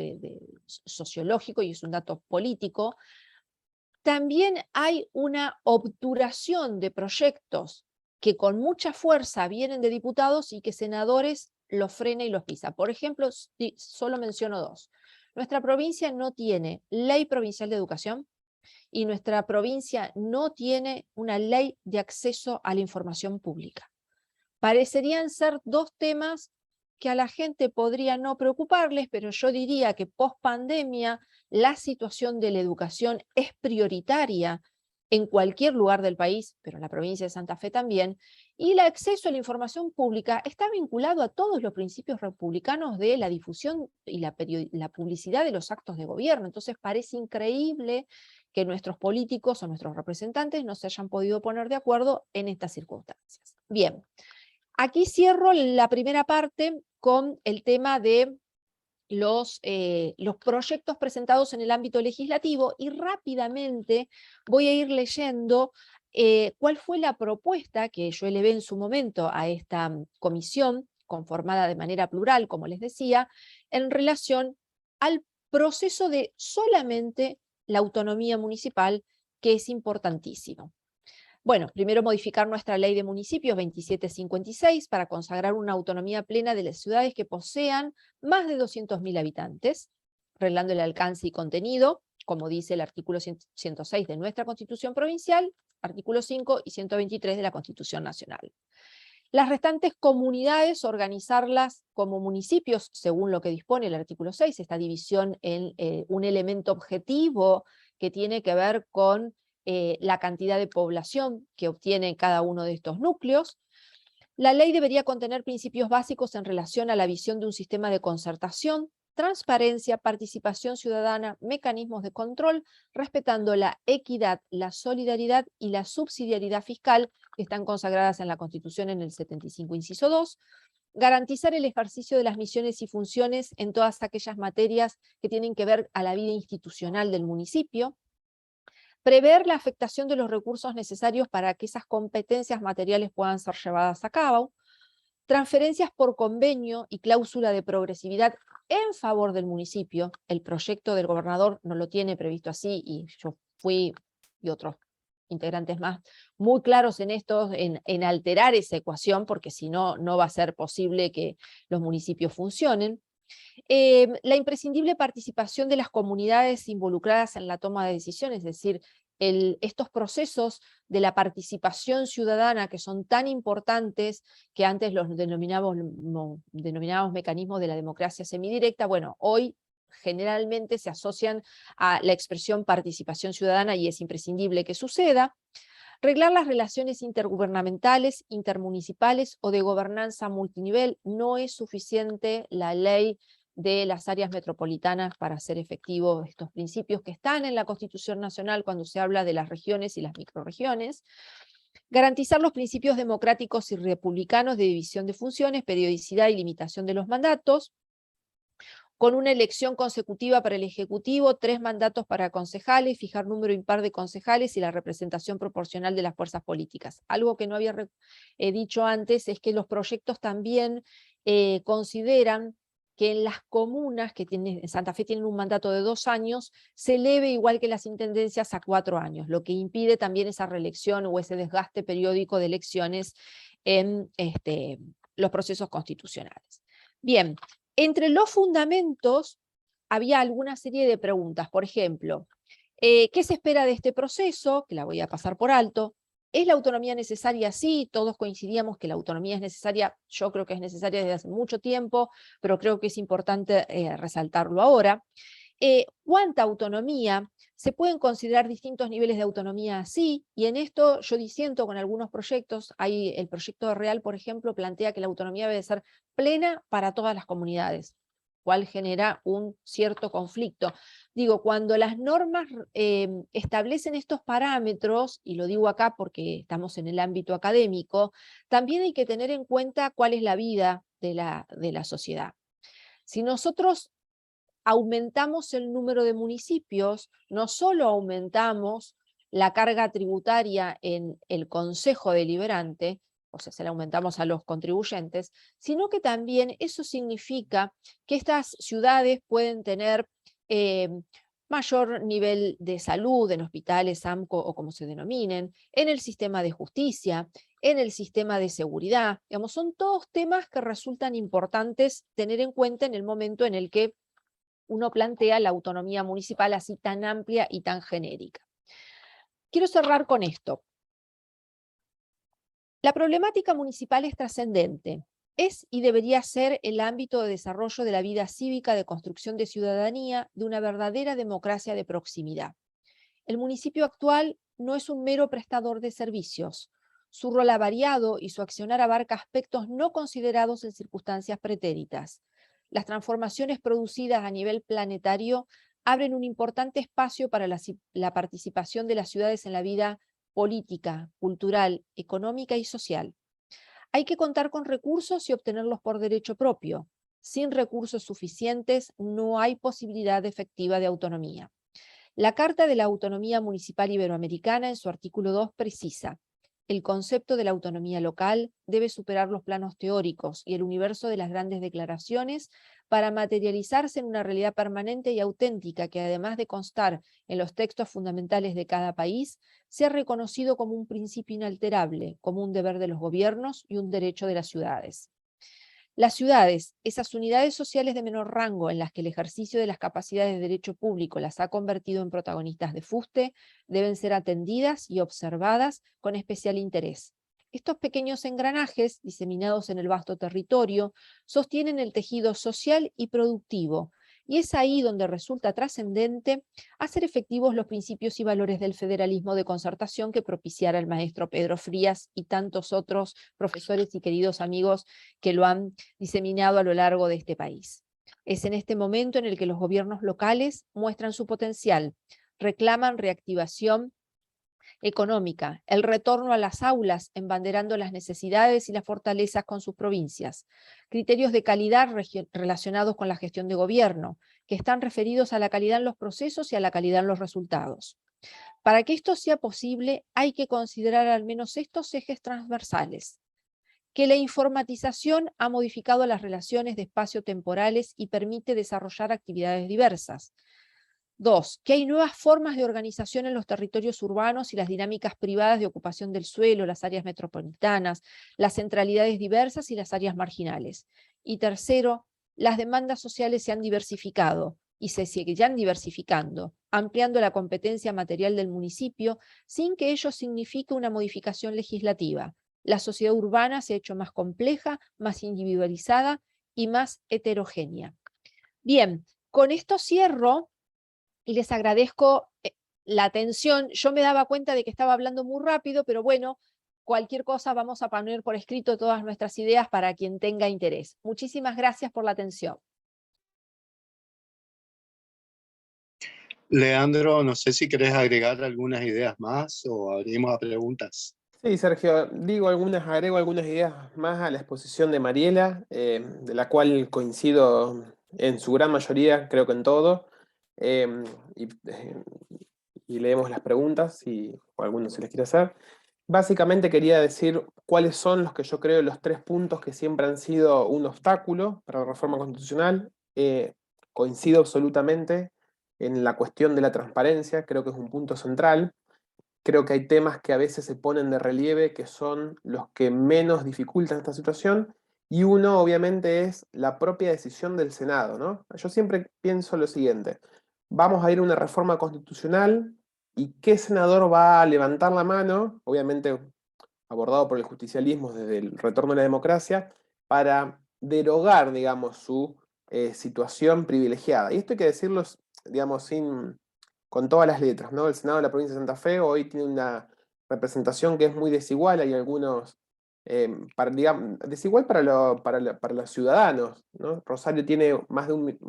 sociológico y es un dato político, también hay una obturación de proyectos que con mucha fuerza vienen de diputados y que senadores los frena y los pisa. Por ejemplo, solo menciono 2. Nuestra provincia no tiene ley provincial de educación y nuestra provincia no tiene una ley de acceso a la información pública. Parecerían ser 2 temas que a la gente podría no preocuparles, pero yo diría que post pandemia la situación de la educación es prioritaria en cualquier lugar del país, pero en la provincia de Santa Fe también, y el acceso a la información pública está vinculado a todos los principios republicanos de la difusión y la publicidad de los actos de gobierno. Entonces parece increíble que nuestros políticos o nuestros representantes no se hayan podido poner de acuerdo en estas circunstancias. Bien, aquí cierro la primera parte con el tema de los proyectos presentados en el ámbito legislativo, y rápidamente voy a ir leyendo cuál fue la propuesta que yo elevé en su momento a esta comisión, conformada de manera plural, como les decía, en relación al proceso de solamente la autonomía municipal, que es importantísimo. Bueno, primero modificar nuestra ley de municipios 2756 para consagrar una autonomía plena de las ciudades que posean más de 200.000 habitantes, reglando el alcance y contenido, como dice el artículo 106 de nuestra Constitución Provincial, artículo 5 y 123 de la Constitución Nacional. Las restantes comunidades, organizarlas como municipios, según lo que dispone el artículo 6, esta división en un elemento objetivo que tiene que ver con la cantidad de población que obtiene cada uno de estos núcleos. La ley debería contener principios básicos en relación a la visión de un sistema de concertación, transparencia, participación ciudadana, mecanismos de control, respetando la equidad, la solidaridad y la subsidiariedad fiscal que están consagradas en la Constitución en el 75, inciso 2, garantizar el ejercicio de las misiones y funciones en todas aquellas materias que tienen que ver a la vida institucional del municipio, prever la afectación de los recursos necesarios para que esas competencias materiales puedan ser llevadas a cabo, transferencias por convenio y cláusula de progresividad en favor del municipio. El proyecto del gobernador no lo tiene previsto así, y yo fui, y otros integrantes más, muy claros en esto, en alterar esa ecuación, porque si no, no va a ser posible que los municipios funcionen. La imprescindible participación de las comunidades involucradas en la toma de decisiones, es decir, estos procesos de la participación ciudadana que son tan importantes, que antes los denominamos mecanismos de la democracia semidirecta, bueno, hoy generalmente se asocian a la expresión participación ciudadana y es imprescindible que suceda. Reglar las relaciones intergubernamentales, intermunicipales o de gobernanza multinivel. No es suficiente la ley de las áreas metropolitanas para hacer efectivos estos principios que están en la Constitución Nacional cuando se habla de las regiones y las microrregiones. Garantizar los principios democráticos y republicanos de división de funciones, periodicidad y limitación de los mandatos, con una elección consecutiva para el Ejecutivo, 3 mandatos para concejales, fijar número impar de concejales y la representación proporcional de las fuerzas políticas. Algo que no había dicho antes es que los proyectos también consideran que en las comunas que en Santa Fe tienen un mandato de 2 años, se eleve igual que las intendencias a 4 años, lo que impide también esa reelección o ese desgaste periódico de elecciones en los procesos constitucionales. Bien, entre los fundamentos había alguna serie de preguntas. Por ejemplo, ¿qué se espera de este proceso? Que la voy a pasar por alto. ¿Es la autonomía necesaria? Sí, todos coincidíamos que la autonomía es necesaria. Yo creo que es necesaria desde hace mucho tiempo, pero creo que es importante resaltarlo ahora. ¿Cuánta autonomía? ¿Se pueden considerar distintos niveles de autonomía? Sí, y en esto yo disiento con algunos proyectos. El proyecto Real, por ejemplo, plantea que la autonomía debe ser plena para todas las comunidades, cual genera un cierto conflicto. Digo, cuando las normas establecen estos parámetros, y lo digo acá porque estamos en el ámbito académico, también hay que tener en cuenta cuál es la vida de la sociedad. Si nosotros aumentamos el número de municipios, no solo aumentamos la carga tributaria en el Consejo Deliberante, o sea, se la aumentamos a los contribuyentes, sino que también eso significa que estas ciudades pueden tener mayor nivel de salud en hospitales, AMCO o como se denominen, en el sistema de justicia, en el sistema de seguridad. Digamos, son todos temas que resultan importantes tener en cuenta en el momento en el que uno plantea la autonomía municipal así tan amplia y tan genérica. Quiero cerrar con esto. La problemática municipal es trascendente. Es y debería ser el ámbito de desarrollo de la vida cívica, de construcción de ciudadanía, de una verdadera democracia de proximidad. El municipio actual no es un mero prestador de servicios. Su rol ha variado y su accionar abarca aspectos no considerados en circunstancias pretéritas. Las transformaciones producidas a nivel planetario abren un importante espacio para la participación de las ciudades en la vida política, cultural, económica y social. Hay que contar con recursos y obtenerlos por derecho propio. Sin recursos suficientes no hay posibilidad efectiva de autonomía. La Carta de la Autonomía Municipal Iberoamericana, en su artículo 2, precisa: el concepto de la autonomía local debe superar los planos teóricos y el universo de las grandes declaraciones para materializarse en una realidad permanente y auténtica que, además de constar en los textos fundamentales de cada país, sea reconocido como un principio inalterable, como un deber de los gobiernos y un derecho de las ciudades. Las ciudades, esas unidades sociales de menor rango en las que el ejercicio de las capacidades de derecho público las ha convertido en protagonistas de fuste, deben ser atendidas y observadas con especial interés. Estos pequeños engranajes, diseminados en el vasto territorio, sostienen el tejido social y productivo, y es ahí donde resulta trascendente hacer efectivos los principios y valores del federalismo de concertación que propiciara el maestro Pedro Frías y tantos otros profesores y queridos amigos que lo han diseminado a lo largo de este país. Es en este momento en el que los gobiernos locales muestran su potencial, reclaman reactivación económica, el retorno a las aulas, embanderando las necesidades y las fortalezas con sus provincias, criterios de calidad relacionados con la gestión de gobierno, que están referidos a la calidad en los procesos y a la calidad en los resultados. Para que esto sea posible, hay que considerar al menos estos ejes transversales: que la informatización ha modificado las relaciones de espacio-temporales y permite desarrollar actividades diversas. 2, que hay nuevas formas de organización en los territorios urbanos y las dinámicas privadas de ocupación del suelo, las áreas metropolitanas, las centralidades diversas y las áreas marginales. Y tercero, las demandas sociales se han diversificado y se seguirán diversificando, ampliando la competencia material del municipio sin que ello signifique una modificación legislativa. La sociedad urbana se ha hecho más compleja, más individualizada y más heterogénea. Bien, con esto cierro y les agradezco la atención. Yo me daba cuenta de que estaba hablando muy rápido, pero bueno, cualquier cosa vamos a poner por escrito todas nuestras ideas para quien tenga interés. Muchísimas gracias por la atención. Leandro, no sé si querés agregar algunas ideas más o abrimos a preguntas. Sí, Sergio, agrego algunas ideas más a la exposición de Mariela, de la cual coincido en su gran mayoría, creo que en todo, y, y leemos las preguntas si alguno se les quiere hacer. Básicamente quería decir cuáles son los que yo creo los 3 puntos que siempre han sido un obstáculo para la reforma constitucional. Coincido absolutamente en la cuestión de la transparencia, creo que es un punto central. Creo que hay temas que a veces se ponen de relieve que son los que menos dificultan esta situación, y uno obviamente es la propia decisión del Senado, ¿no? Yo siempre pienso lo siguiente: vamos a ir a una reforma constitucional y ¿qué senador va a levantar la mano, obviamente abordado por el justicialismo desde el retorno a la democracia, para derogar, digamos, su situación privilegiada? Y esto hay que decirlo, digamos, con todas las letras, ¿no? El Senado de la provincia de Santa Fe hoy tiene una representación que es muy desigual. Hay algunos, desigual para los ciudadanos, ¿no? Rosario tiene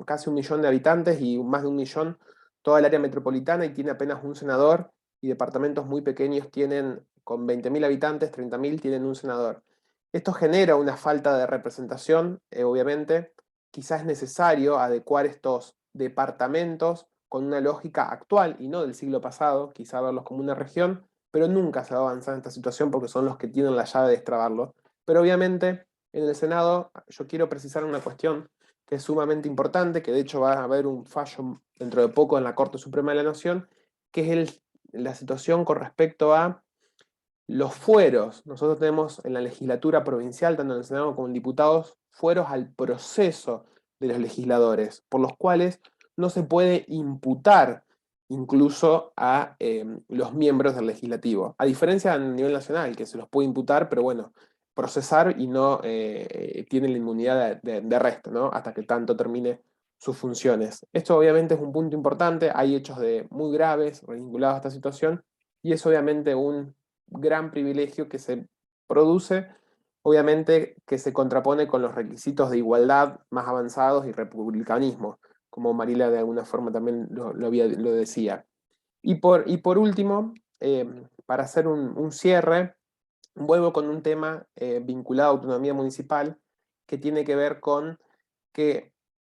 casi 1 millón de habitantes y más de 1 millón toda el área metropolitana, y tiene apenas un senador, y departamentos muy pequeños tienen, con 20.000 habitantes, 30.000, tienen un senador. Esto genera una falta de representación, obviamente. Quizás es necesario adecuar estos departamentos con una lógica actual y no del siglo pasado, quizá verlos como una región, pero nunca se va a avanzar en esta situación porque son los que tienen la llave de destrabarlo. Pero obviamente en el Senado yo quiero precisar una cuestión que es sumamente importante, que de hecho va a haber un fallo dentro de poco en la Corte Suprema de la Nación, que es la situación con respecto a los fueros. Nosotros tenemos en la legislatura provincial, tanto en el Senado como en diputados, fueros al proceso de los legisladores, por los cuales no se puede imputar incluso a los miembros del legislativo. A diferencia a nivel nacional, que se los puede imputar, pero bueno, procesar y no tiene la inmunidad de arresto, ¿no? Hasta que tanto termine sus funciones. Esto obviamente es un punto importante. Hay hechos muy graves vinculados a esta situación, y es obviamente un gran privilegio que se produce, obviamente que se contrapone con los requisitos de igualdad más avanzados y republicanismo, como Mariela de alguna forma también lo decía. Y por último, para hacer un cierre, vuelvo con un tema vinculado a autonomía municipal, que tiene que ver con que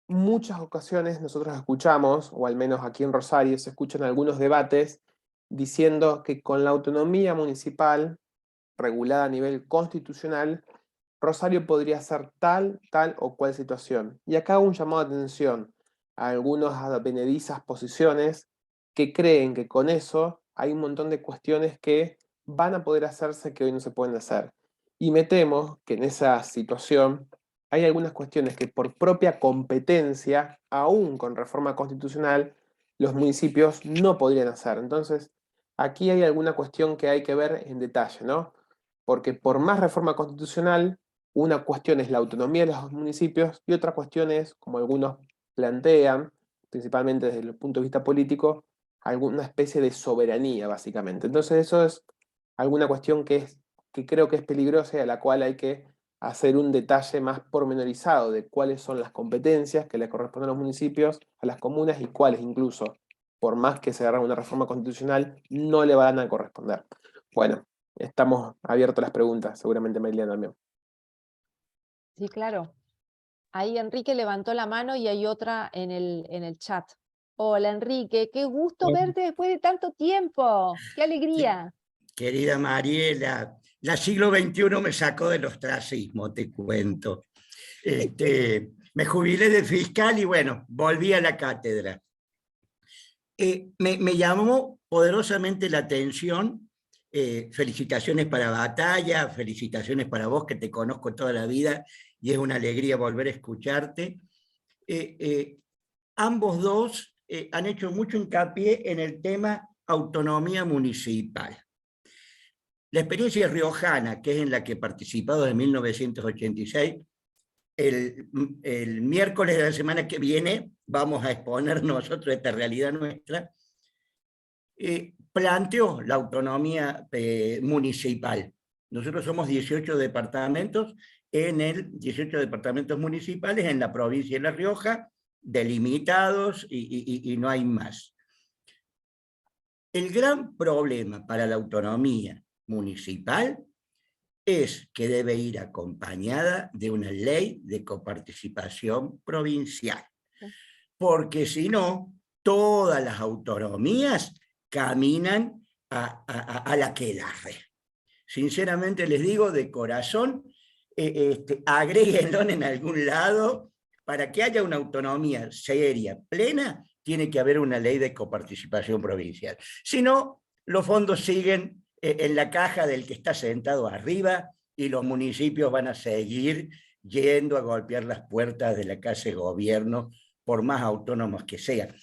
muchas ocasiones nosotros escuchamos, o al menos aquí en Rosario se escuchan algunos debates diciendo que con la autonomía municipal regulada a nivel constitucional, Rosario podría ser tal o cual situación. Y acá hago un llamado de atención a algunos advenedizas posiciones que creen que con eso hay un montón de cuestiones que van a poder hacerse que hoy no se pueden hacer. Y me temo que en esa situación hay algunas cuestiones que por propia competencia, aún con reforma constitucional, los municipios no podrían hacer. Entonces, aquí hay alguna cuestión que hay que ver en detalle, ¿no? Porque por más reforma constitucional, una cuestión es la autonomía de los municipios y otra cuestión es, como algunos plantean, principalmente desde el punto de vista político, alguna especie de soberanía, básicamente. Entonces, eso es alguna cuestión que creo que es peligrosa y a la cual hay que hacer un detalle más pormenorizado de cuáles son las competencias que le corresponden a los municipios, a las comunas y cuáles incluso, por más que se haga una reforma constitucional, no le van a corresponder. Bueno, estamos abiertos a las preguntas, seguramente Marilena también. Sí, claro. Ahí Enrique levantó la mano y hay otra en el chat. Hola Enrique, qué gusto verte después de tanto tiempo. ¡Qué alegría! Querida Mariela, la siglo XXI me sacó del ostracismo, te cuento. Me jubilé de fiscal y bueno, volví a la cátedra. Me llamó poderosamente la atención, felicitaciones para Batalla, felicitaciones para vos que te conozco toda la vida y es una alegría volver a escucharte. Ambos dos han hecho mucho hincapié en el tema autonomía municipal. La experiencia riojana, que es en la que he participado desde 1986, el miércoles de la semana que viene vamos a exponer nosotros esta realidad nuestra, planteó la autonomía municipal. Nosotros somos 18 departamentos, 18 departamentos municipales en la provincia de La Rioja, delimitados y no hay más. El gran problema para la autonomía municipal es que debe ir acompañada de una ley de coparticipación provincial, porque si no, todas las autonomías caminan a la aquelarre. Sinceramente les digo de corazón, agréguenlo en algún lado, para que haya una autonomía seria, plena, tiene que haber una ley de coparticipación provincial. Si no, los fondos siguen en la caja del que está sentado arriba y los municipios van a seguir yendo a golpear las puertas de la Casa de Gobierno, por más autónomos que sean.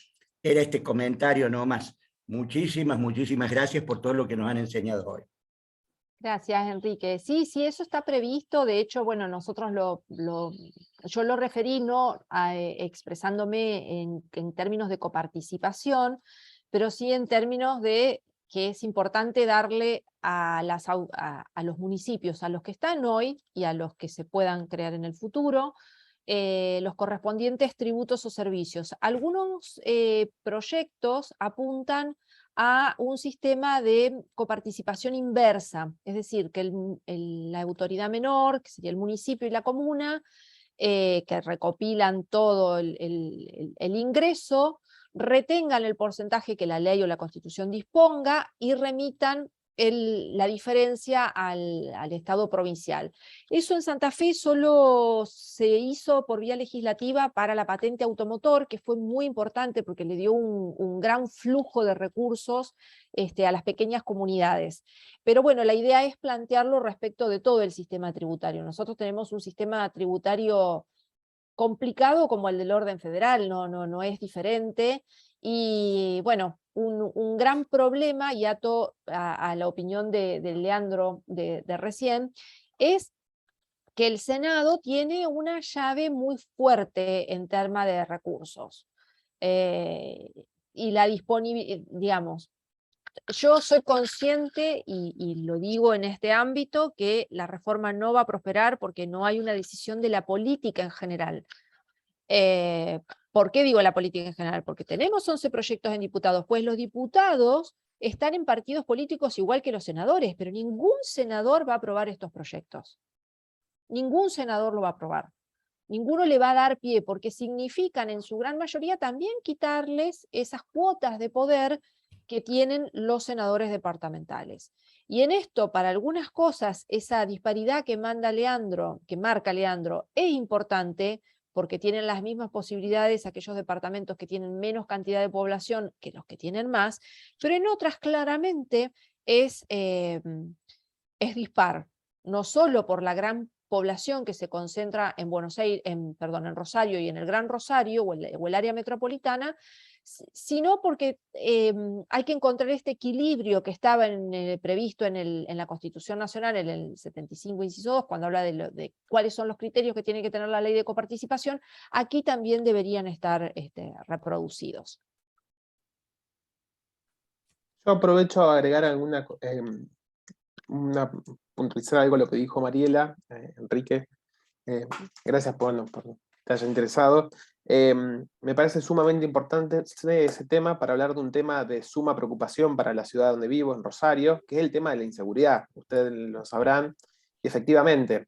Era este comentario nomás. Muchísimas, muchísimas gracias por todo lo que nos han enseñado hoy. Gracias, Enrique. Sí, sí, eso está previsto. De hecho, bueno, nosotros yo lo referí no expresándome en términos de coparticipación, pero sí en términos de que es importante darle a los municipios, a los que están hoy y a los que se puedan crear en el futuro, los correspondientes tributos o servicios. Algunos proyectos apuntan a un sistema de coparticipación inversa, es decir, que la autoridad menor, que sería el municipio y la comuna, que recopilan todo el ingreso, retengan el porcentaje que la ley o la Constitución disponga y remitan la diferencia al Estado provincial. Eso en Santa Fe solo se hizo por vía legislativa para la patente automotor, que fue muy importante porque le dio un gran flujo de recursos a las pequeñas comunidades. Pero bueno, la idea es plantearlo respecto de todo el sistema tributario. Nosotros tenemos un sistema tributario complicado como el del orden federal, no es diferente, y bueno, un gran problema, y ato a la opinión de Leandro de recién, es que el Senado tiene una llave muy fuerte en temas de recursos, y la disponibilidad, digamos, yo soy consciente, y lo digo en este ámbito, que la reforma no va a prosperar porque no hay una decisión de la política en general. ¿Por qué digo la política en general? Porque tenemos 11 proyectos en diputados, pues los diputados están en partidos políticos igual que los senadores, pero ningún senador va a aprobar estos proyectos. Ningún senador lo va a aprobar. Ninguno le va a dar pie, porque significan en su gran mayoría también quitarles esas cuotas de poder que tienen los senadores departamentales. Y en esto, para algunas cosas, esa disparidad que marca Leandro, es importante, porque tienen las mismas posibilidades aquellos departamentos que tienen menos cantidad de población que los que tienen más, pero en otras claramente es dispar, no solo por la gran población que se concentra en Buenos Aires, en Rosario y en el Gran Rosario o el área metropolitana, sino porque hay que encontrar este equilibrio que estaba previsto en la Constitución Nacional en el 75, inciso 2, cuando habla de cuáles son los criterios que tiene que tener la ley de coparticipación. Aquí también deberían estar reproducidos. Yo aprovecho a agregar puntualizar algo a lo que dijo Mariela, Enrique. Gracias por que te haya interesado. Me parece sumamente importante ese tema para hablar de un tema de suma preocupación para la ciudad donde vivo, en Rosario, que es el tema de la inseguridad. Ustedes lo sabrán. Y efectivamente,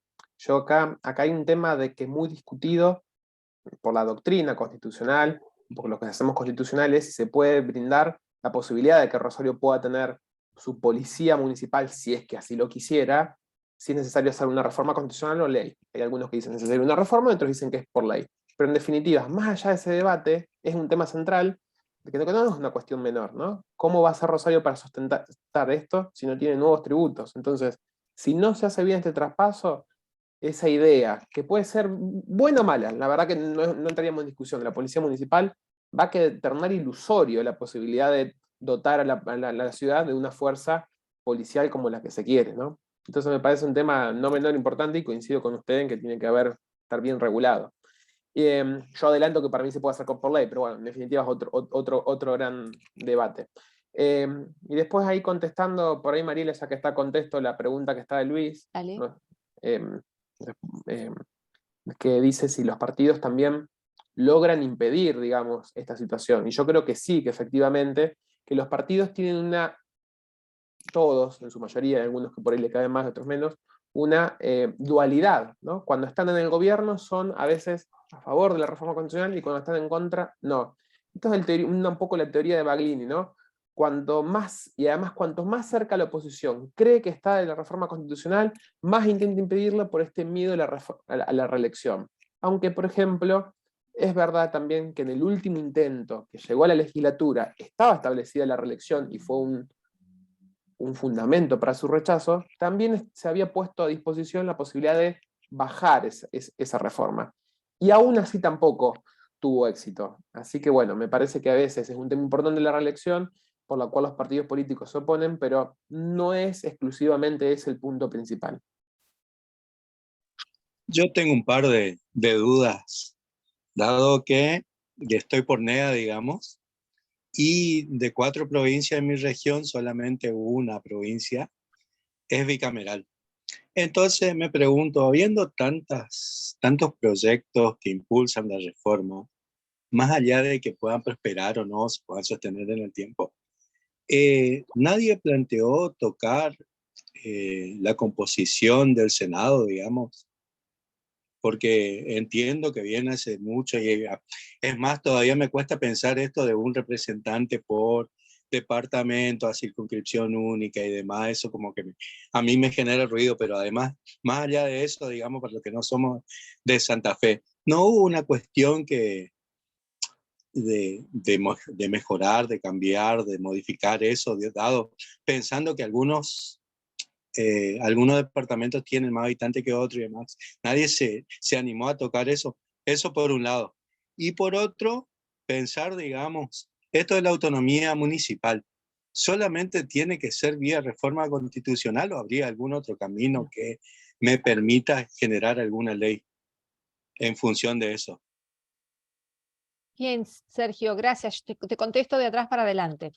acá hay un tema de que es muy discutido por la doctrina constitucional, por lo que hacemos constitucionales, si se puede brindar la posibilidad de que Rosario pueda tener su policía municipal, si es que así lo quisiera, si es necesario hacer una reforma constitucional o ley. Hay algunos que dicen necesaria una reforma, y otros dicen que es por ley. Pero en definitiva, más allá de ese debate, es un tema central, que no es una cuestión menor, ¿no? ¿Cómo va a ser Rosario para sustentar esto si no tiene nuevos tributos? Entonces, si no se hace bien este traspaso, esa idea, que puede ser buena o mala, la verdad que no entraríamos en discusión, de la policía municipal, va a tornar ilusorio la posibilidad de dotar a la ciudad de una fuerza policial como la que se quiere, ¿no? Entonces me parece un tema no menor importante y coincido con usted en que tiene que estar bien regulado. Yo adelanto que para mí se puede hacer por ley, pero bueno, en definitiva es otro gran debate. Y después ahí contestando, por ahí Mariela, ya que está contesto la pregunta que está de Luis, ¿no? Que dice si los partidos también logran impedir, digamos, esta situación. Y yo creo que sí, que efectivamente, que los partidos tienen todos, en su mayoría, algunos que por ahí le caben más, otros menos, una dualidad, ¿no? Cuando están en el gobierno son a veces a favor de la reforma constitucional y cuando están en contra, no. Esto es un poco la teoría de Baglini, ¿no? Cuanto más cerca la oposición cree que está de la reforma constitucional, más intenta impedirla por este miedo a la reelección. Aunque, por ejemplo, es verdad también que en el último intento que llegó a la legislatura estaba establecida la reelección y fue un fundamento para su rechazo, también se había puesto a disposición la posibilidad de bajar esa reforma. Y aún así tampoco tuvo éxito. Así que bueno, me parece que a veces es un tema importante la reelección, por la cual los partidos políticos se oponen, pero no es exclusivamente ese el punto principal. Yo tengo un par de dudas, dado que estoy por NEA, digamos, y de 4 provincias de mi región, solamente una provincia es bicameral. Entonces me pregunto, habiendo tantos proyectos que impulsan la reforma, más allá de que puedan prosperar o no, se puedan sostener en el tiempo, nadie planteó tocar la composición del Senado, digamos, porque entiendo que viene hace mucho y es más, todavía me cuesta pensar esto de un representante por departamento a circunscripción única y demás, eso como que a mí me genera ruido, pero además, más allá de eso, digamos, para los que no somos de Santa Fe, no hubo una cuestión de mejorar, de cambiar, de modificar eso, dado pensando que algunos departamentos tienen más habitantes que otros y demás. Nadie se animó a tocar eso. Eso por un lado. Y por otro, pensar, digamos, esto de la autonomía municipal. ¿Solamente tiene que ser vía reforma constitucional o habría algún otro camino que me permita generar alguna ley en función de eso? Bien, Sergio, gracias. Te contesto de atrás para adelante.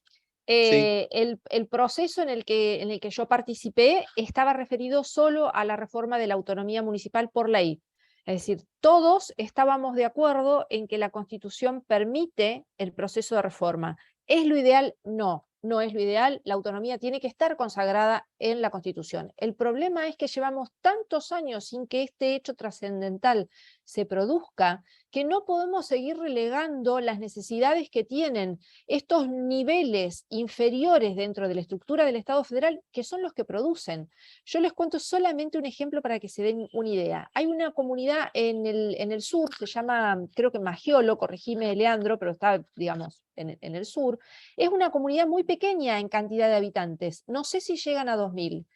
Sí. El proceso en el que yo participé estaba referido solo a la reforma de la autonomía municipal por ley. Es decir, todos estábamos de acuerdo en que la Constitución permite el proceso de reforma. ¿Es lo ideal? No, no es lo ideal. La autonomía tiene que estar consagrada en la Constitución. El problema es que llevamos tantos años sin que este hecho trascendental se produzca, que no podemos seguir relegando las necesidades que tienen estos niveles inferiores dentro de la estructura del Estado federal, que son los que producen. Yo les cuento solamente un ejemplo para que se den una idea. Hay una comunidad en el sur, se llama, creo que Magiolo, corregime Leandro, pero está, digamos, en el sur. Es una comunidad muy pequeña en cantidad de habitantes, no sé si llegan a 2000.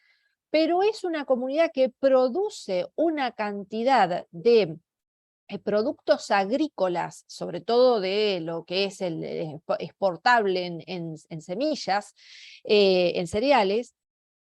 pero es una comunidad que produce una cantidad de productos agrícolas, sobre todo de lo que es el exportable en semillas, en cereales,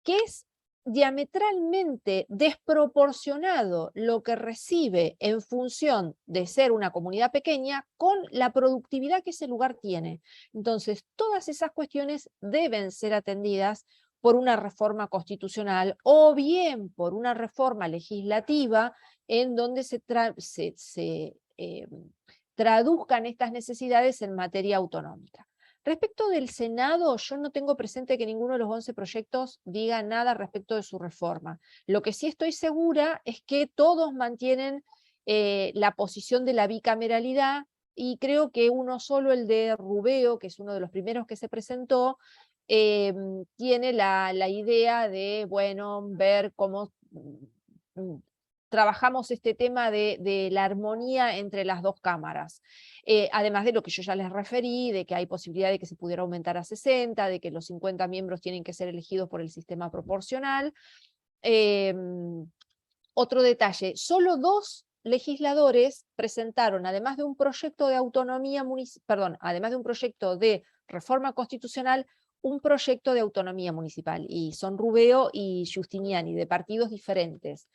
que es diametralmente desproporcionado lo que recibe en función de ser una comunidad pequeña con la productividad que ese lugar tiene. Entonces, todas esas cuestiones deben ser atendidas por una reforma constitucional o bien por una reforma legislativa en donde se traduzcan estas necesidades en materia autonómica. Respecto del Senado, yo no tengo presente que ninguno de los 11 proyectos diga nada respecto de su reforma. Lo que sí estoy segura es que todos mantienen la posición de la bicameralidad, y creo que uno solo, el de Rubeo, que es uno de los primeros que se presentó, tiene la idea de, bueno, ver cómo trabajamos este tema de la armonía entre las dos cámaras. Además de lo que yo ya les referí, de que hay posibilidad de que se pudiera aumentar a 60, de que los 50 miembros tienen que ser elegidos por el sistema proporcional. Otro detalle, solo 2 legisladores presentaron, además de un proyecto de autonomía municipal, además de un proyecto de reforma constitucional, un proyecto de autonomía municipal, y son Rubeo y Giustiniani, de partidos diferentes.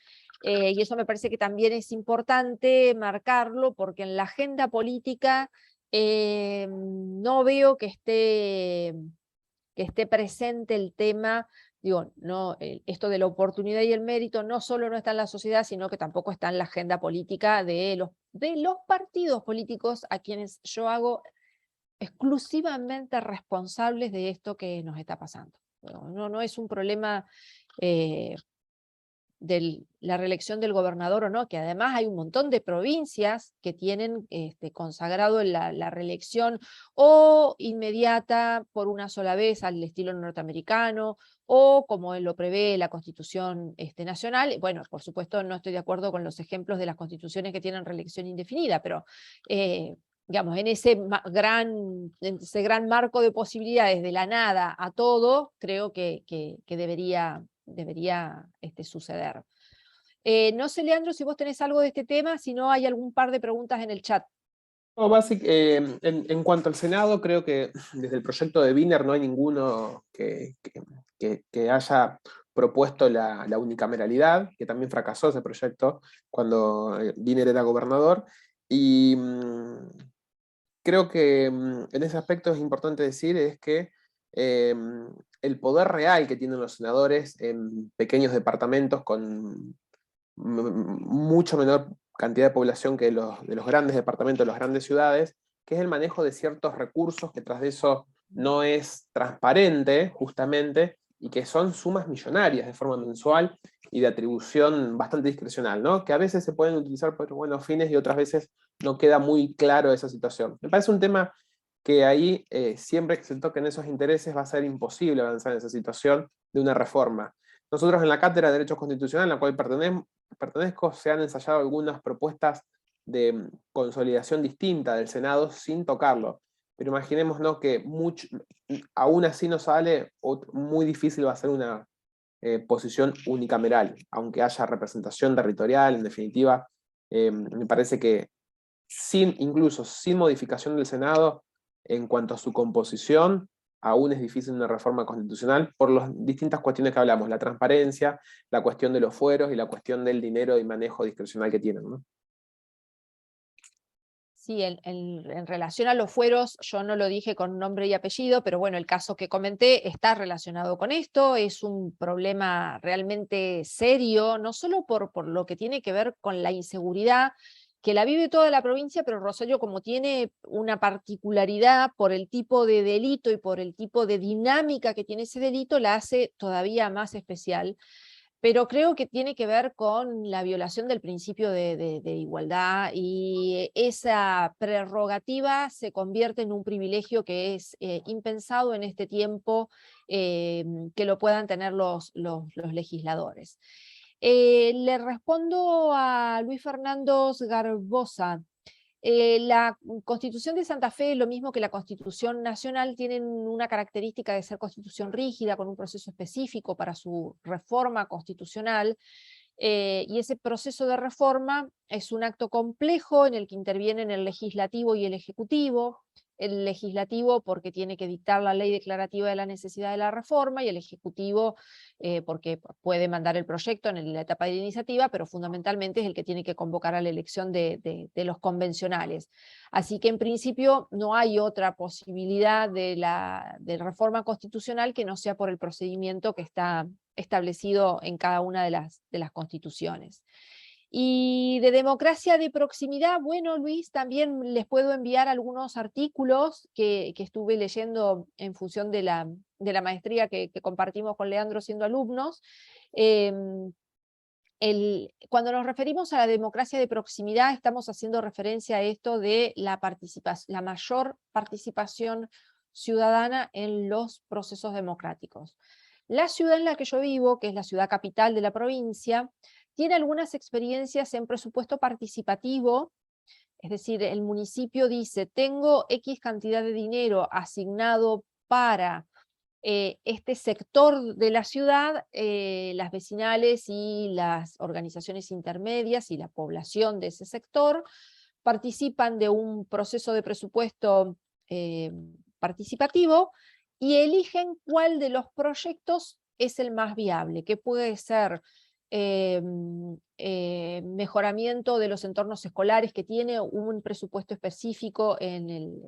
Y eso me parece que también es importante marcarlo, porque en la agenda política no veo que esté presente el tema. Digo, no, esto de la oportunidad y el mérito no solo no está en la sociedad, sino que tampoco está en la agenda política de los partidos políticos, a quienes yo hago exclusivamente responsables de esto que nos está pasando. No es un problema de la reelección del gobernador o no, que además hay un montón de provincias que tienen consagrado la reelección o inmediata por una sola vez al estilo norteamericano, o como él lo prevé la Constitución nacional. Bueno, por supuesto no estoy de acuerdo con los ejemplos de las constituciones que tienen reelección indefinida, pero digamos, en ese gran marco de posibilidades, de la nada a todo, creo que debería suceder. No sé, Leandro, si vos tenés algo de este tema, si no hay algún par de preguntas en el chat. No, en cuanto al Senado, creo que desde el proyecto de Wiener no hay ninguno que haya propuesto la unicameralidad, que también fracasó ese proyecto cuando Wiener era gobernador. Y creo que en ese aspecto es importante decir es que el poder real que tienen los senadores en pequeños departamentos con mucho menor cantidad de población que de los grandes departamentos, de las grandes ciudades, que es el manejo de ciertos recursos que tras de eso no es transparente, justamente, y que son sumas millonarias de forma mensual y de atribución bastante discrecional, ¿no? Que a veces se pueden utilizar por buenos fines y otras veces no queda muy claro esa situación. Me parece un tema que ahí, siempre que se toquen esos intereses, va a ser imposible avanzar en esa situación de una reforma. Nosotros en la Cátedra de Derecho Constitucional, en la cual pertenezco, se han ensayado algunas propuestas de consolidación distinta del Senado sin tocarlo. Pero imaginémonos que aún así no sale, muy difícil va a ser una posición unicameral, aunque haya representación territorial, en definitiva. Me parece que incluso sin modificación del Senado, en cuanto a su composición, aún es difícil una reforma constitucional por las distintas cuestiones que hablamos, la transparencia, la cuestión de los fueros y la cuestión del dinero y manejo discrecional que tienen, ¿no? Sí, en relación a los fueros, yo no lo dije con nombre y apellido, pero bueno, el caso que comenté está relacionado con esto. Es un problema realmente serio, no solo por lo que tiene que ver con la inseguridad, que la vive toda la provincia, pero Rosario, como tiene una particularidad por el tipo de delito y por el tipo de dinámica que tiene ese delito, la hace todavía más especial. Pero creo que tiene que ver con la violación del principio de igualdad, y esa prerrogativa se convierte en un privilegio que es impensado en este tiempo que lo puedan tener los legisladores. Le respondo a Luis Fernando Garbosa. La Constitución de Santa Fe, lo mismo que la Constitución Nacional, tienen una característica de ser constitución rígida, con un proceso específico para su reforma constitucional, y ese proceso de reforma es un acto complejo en el que intervienen el legislativo y el ejecutivo. El legislativo porque tiene que dictar la ley declarativa de la necesidad de la reforma, y el ejecutivo porque puede mandar el proyecto en la etapa de iniciativa, pero fundamentalmente es el que tiene que convocar a la elección de los convencionales. Así que en principio no hay otra posibilidad de reforma constitucional que no sea por el procedimiento que está establecido en cada una de las constituciones. Y de democracia de proximidad, bueno, Luis, también les puedo enviar algunos artículos que estuve leyendo en función de la maestría que compartimos con Leandro siendo alumnos. Cuando nos referimos a la democracia de proximidad, estamos haciendo referencia a esto de la mayor participación ciudadana en los procesos democráticos. La ciudad en la que yo vivo, que es la ciudad capital de la provincia, tiene algunas experiencias en presupuesto participativo, es decir, el municipio dice, tengo X cantidad de dinero asignado para este sector de la ciudad, las vecinales y las organizaciones intermedias y la población de ese sector participan de un proceso de presupuesto participativo y eligen cuál de los proyectos es el más viable, que puede ser mejoramiento de los entornos escolares, que tiene un presupuesto específico en el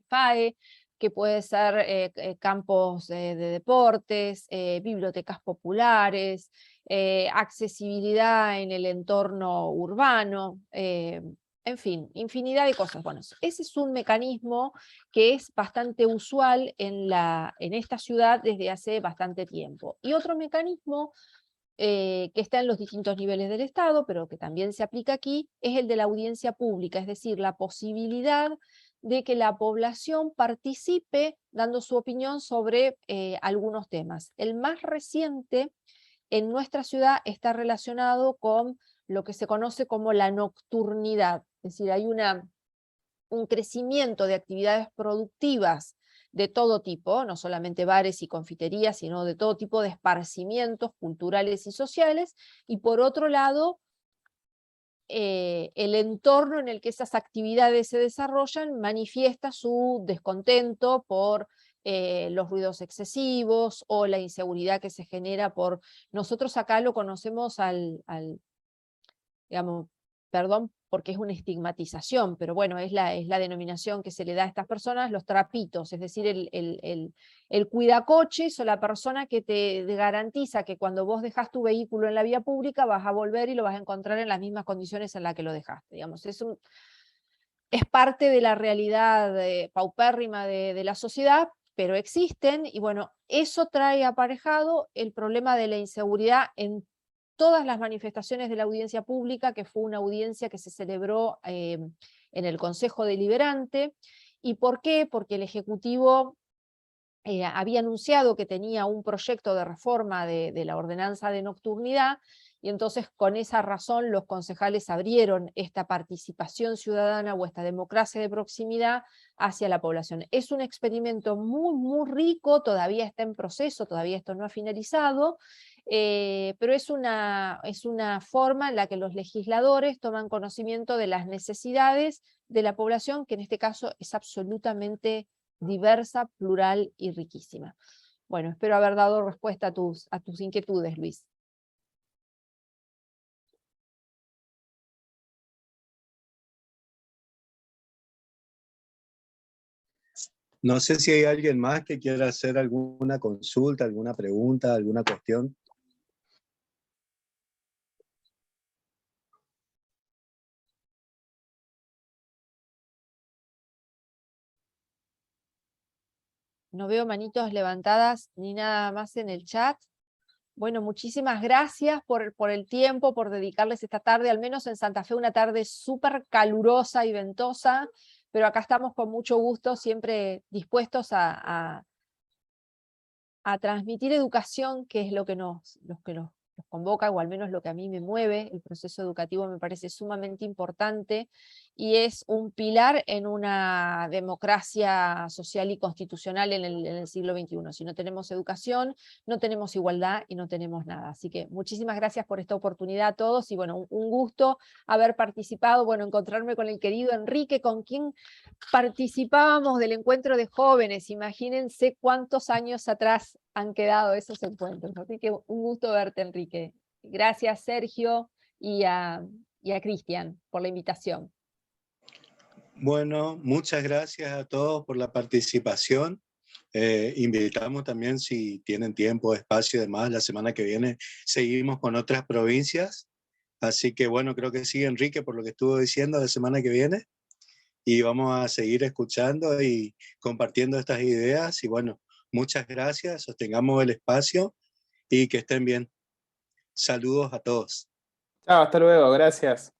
FAE, que puede ser campos de deportes, bibliotecas populares, accesibilidad en el entorno urbano, en fin, infinidad de cosas. Bueno, ese es un mecanismo que es bastante usual en esta ciudad desde hace bastante tiempo. Y otro mecanismo que está en los distintos niveles del Estado, pero que también se aplica aquí, es el de la audiencia pública, es decir, la posibilidad de que la población participe dando su opinión sobre algunos temas. El más reciente en nuestra ciudad está relacionado con lo que se conoce como la nocturnidad, es decir, hay un crecimiento de actividades productivas de todo tipo, no solamente bares y confiterías, sino de todo tipo de esparcimientos culturales y sociales, y por otro lado, el entorno en el que esas actividades se desarrollan manifiesta su descontento por los ruidos excesivos o la inseguridad que se genera por... Nosotros acá lo conocemos digamos, perdón porque es una estigmatización, pero bueno, es la denominación que se le da a estas personas, los trapitos, es decir, el cuidacoches o la persona que te garantiza que cuando vos dejás tu vehículo en la vía pública vas a volver y lo vas a encontrar en las mismas condiciones en las que lo dejaste, digamos, es parte de la realidad paupérrima de la sociedad, pero existen, y bueno, eso trae aparejado el problema de la inseguridad en todas las manifestaciones de la audiencia pública, que fue una audiencia que se celebró en el Consejo Deliberante. ¿Y por qué? Porque el Ejecutivo había anunciado que tenía un proyecto de reforma de la ordenanza de nocturnidad, y entonces con esa razón los concejales abrieron esta participación ciudadana o esta democracia de proximidad hacia la población. Es un experimento muy, muy rico, todavía está en proceso, todavía esto no ha finalizado, pero es una forma en la que los legisladores toman conocimiento de las necesidades de la población, que en este caso es absolutamente diversa, plural y riquísima. Bueno, espero haber dado respuesta a tus inquietudes, Luis. No sé si hay alguien más que quiera hacer alguna consulta, alguna pregunta, alguna cuestión. No veo manitos levantadas ni nada más en el chat. Bueno, muchísimas gracias por el tiempo, por dedicarles esta tarde, al menos en Santa Fe, una tarde súper calurosa y ventosa, pero acá estamos con mucho gusto, siempre dispuestos a transmitir educación, que es lo que nos convoca, o al menos lo que a mí me mueve. El proceso educativo me parece sumamente importante, y es un pilar en una democracia social y constitucional en el siglo XXI. Si no tenemos educación, no tenemos igualdad y no tenemos nada. Así que muchísimas gracias por esta oportunidad a todos y bueno, un gusto haber participado, bueno, encontrarme con el querido Enrique, con quien participábamos del encuentro de jóvenes. Imagínense cuántos años atrás han quedado esos encuentros. Así que un gusto verte, Enrique. Gracias, Sergio, y a Cristian por la invitación. Bueno, muchas gracias a todos por la participación. Invitamos también, si tienen tiempo, espacio y demás, la semana que viene seguimos con otras provincias. Así que bueno, creo que sí, Enrique, por lo que estuvo diciendo, la semana que viene. Y vamos a seguir escuchando y compartiendo estas ideas. Y bueno, muchas gracias, sostengamos el espacio y que estén bien. Saludos a todos. Chao, hasta luego, gracias.